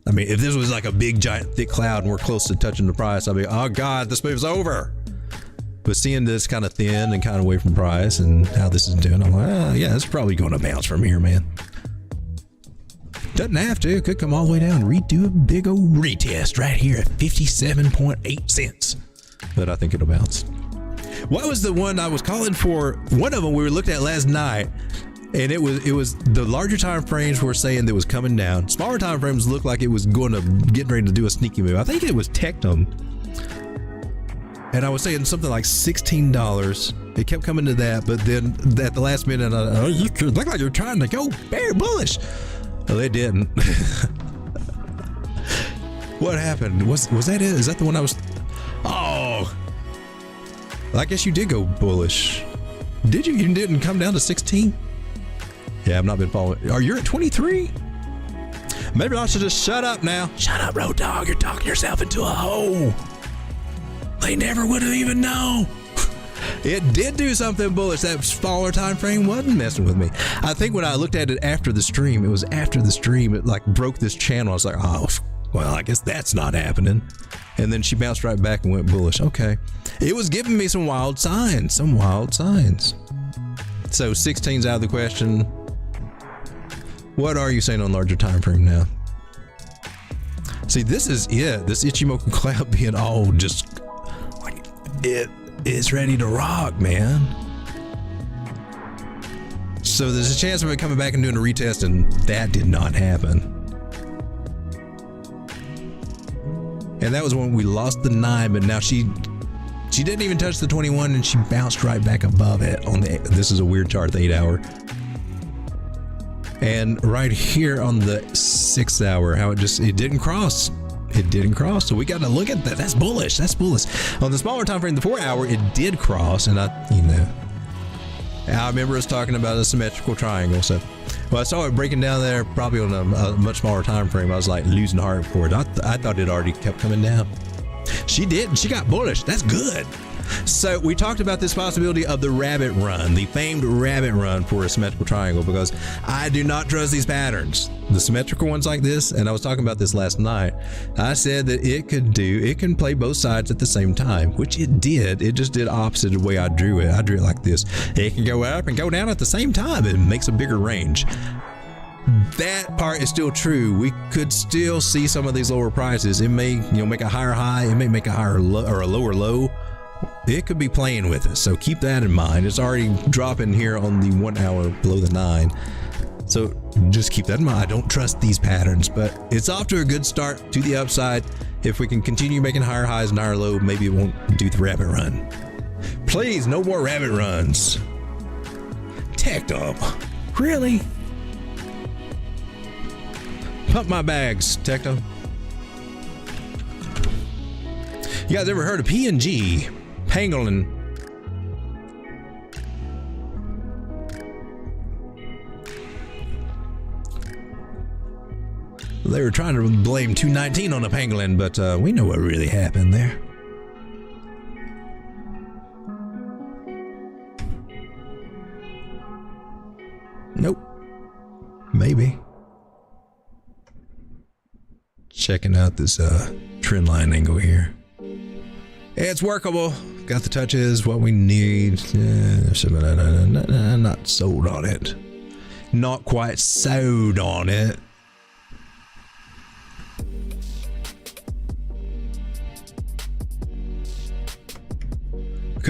I mean, if this was like a big giant thick cloud and we're close to touching the price, I'd be, oh God, this move's over. But seeing this kind of thin and kind of away from price and how this is doing, I'm like, oh yeah, it's probably going to bounce from here, man. Doesn't have to, it could come all the way down, redo a big old retest right here at 57.8 cents. But I think it'll bounce. What was the one I was calling for? One of them we were looking at last night, and it was the larger time frames were saying that was coming down. Smaller time frames looked like it was going to get ready to do a sneaky move. I think it was Tectum, and I was saying something like $16. It kept coming to that, but then at the last minute, you look like you're trying to go bear bullish. Well, it didn't. What happened? Was that it? Is that the one I was? Oh. I guess you did go bullish. Did you? You didn't come down to 16? Yeah, I've not been following. Are you at 23? Maybe I should just shut up now. Shut up, Road Dog. You're talking yourself into a hole. They never would have even known. It did do something bullish. That smaller time frame wasn't messing with me. I think when I looked at it after the stream, it was after the stream, it like broke this channel. I was like, oh, well, I guess that's not happening. And then she bounced right back and went bullish. Okay. It was giving me some wild signs. So 16's out of the question. What are you saying on larger time frame now? See, this is it. This Ichimoku cloud being all just like it is ready to rock, man. So there's a chance of it coming back and doing a retest, and that did not happen. And that was when we lost the 9, but now she didn't even touch the 21, and she bounced right back above it on the, this is a weird chart, the 8 hour. And right here on the 6 hour, how it didn't cross. It didn't cross. So we got to look at that. That's bullish. That's bullish. On the smaller time frame, the 4 hour, it did cross. And I remember us talking about a symmetrical triangle. So, well, I saw it breaking down there probably on a much smaller time frame. I was like losing heart for it. I thought it already kept coming down. She did. She got bullish. That's good. So we talked about this possibility of the rabbit run, the famed rabbit run for a symmetrical triangle, because I do not trust these patterns. The symmetrical ones like this, and I was talking about this last night, I said that it can play both sides at the same time, which it did. It just did opposite of the way I drew it. I drew it like this. It can go up and go down at the same time. It makes a bigger range. That part is still true. We could still see some of these lower prices. It may, make a higher high. It may make a higher low or a lower low. It could be playing with us, so keep that in mind. It's already dropping here on the 1 hour below the 9, so just keep that in mind. I don't trust these patterns, but it's off to a good start to the upside. If we can continue making higher highs and higher low, maybe it won't do the rabbit run. Please, no more rabbit runs. Tectum, really? Pump my bags, Tectum. You guys ever heard of PNG? Pangolin. They were trying to blame 219 on a pangolin, but we know what really happened there. Nope. Maybe. Checking out this trend line angle here. It's workable. Got the touches, what we need. Not sold on it. Not quite sold on it.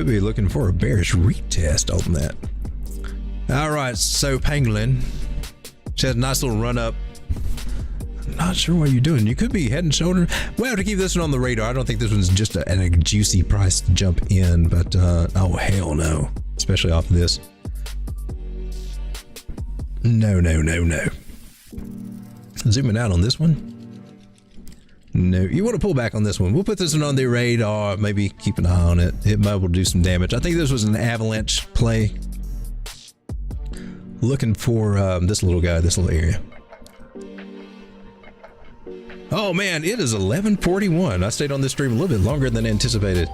could be looking for a bearish retest on that. All right, so Pangolin, she had a nice little run up. Not sure what you're doing. You could be head and shoulder. Well, to keep this one on the radar, I don't think this one's just a juicy price to jump in, but oh hell no, especially off of this. No. Zooming out on this one. No, you want to pull back on this one. We'll put this one on the radar, maybe keep an eye on it. It might will do some damage. I think this was an avalanche play. Looking for this little guy, this little area. Oh man, it is 11:41. I stayed on this stream a little bit longer than anticipated.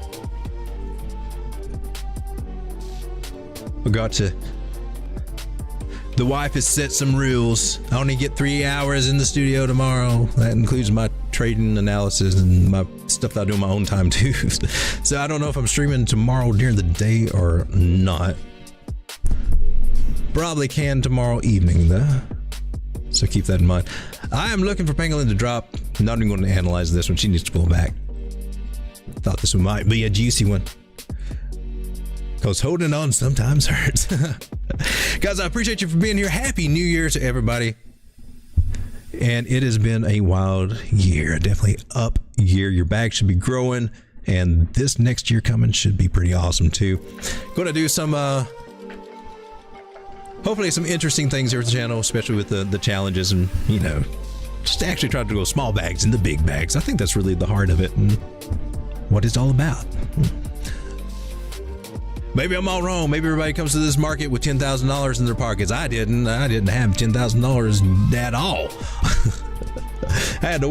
Forgot to. The wife has set some rules. I only get 3 hours in the studio tomorrow. That includes my trading analysis and my stuff that I do on my own time too. So I don't know if I'm streaming tomorrow during the day or not. Probably can tomorrow evening though. So keep that in mind. I am looking for Pangolin to drop. Not even going to analyze this one. She needs to pull back. Thought this one might be a juicy one. Because holding on sometimes hurts. Guys, I appreciate you for being here. Happy New Year to everybody. And it has been a wild year. Definitely up year. Your bag should be growing. And this next year coming should be pretty awesome too. Going to do some... hopefully some interesting things here with the channel, especially with the challenges and, you know, just actually try to go small bags into big bags. I think that's really the heart of it and what it's all about. Maybe I'm all wrong. Maybe everybody comes to this market with $10,000 in their pockets. I didn't have $10,000 at all. I had to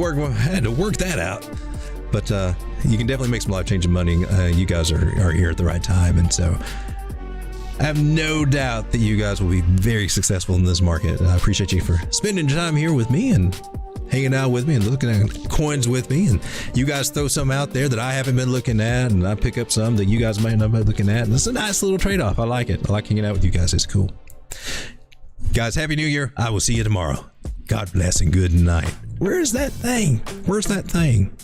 work that out. But you can definitely make some life-changing money. You guys are here at the right time, and so I have no doubt that you guys will be very successful in this market. I appreciate you for spending time here with me and hanging out with me and looking at coins with me. And you guys throw some out there that I haven't been looking at, and I pick up some that you guys might not be looking at. And it's a nice little trade-off. I like it. I like hanging out with you guys. It's cool. Guys, Happy New Year. I will see you tomorrow. God bless and good night. Where's that thing? Where's that thing?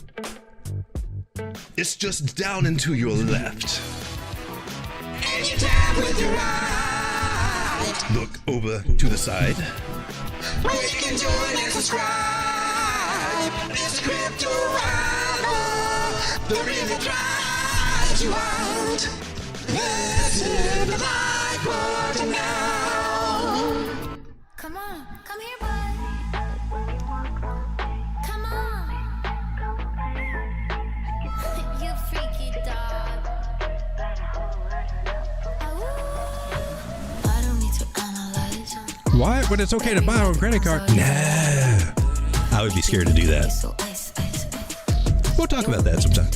It's just down and to your left. And you tap with your right. Look over to the side. Where you can join and subscribe. This crypto rider, the really drives you out. Let's hit the like button now. Come on, come here, bud. Come on. You freaky dog. I don't need to analyze. What? But it's okay to buy on a credit card? No. I would be scared to do that. We'll talk about that sometime.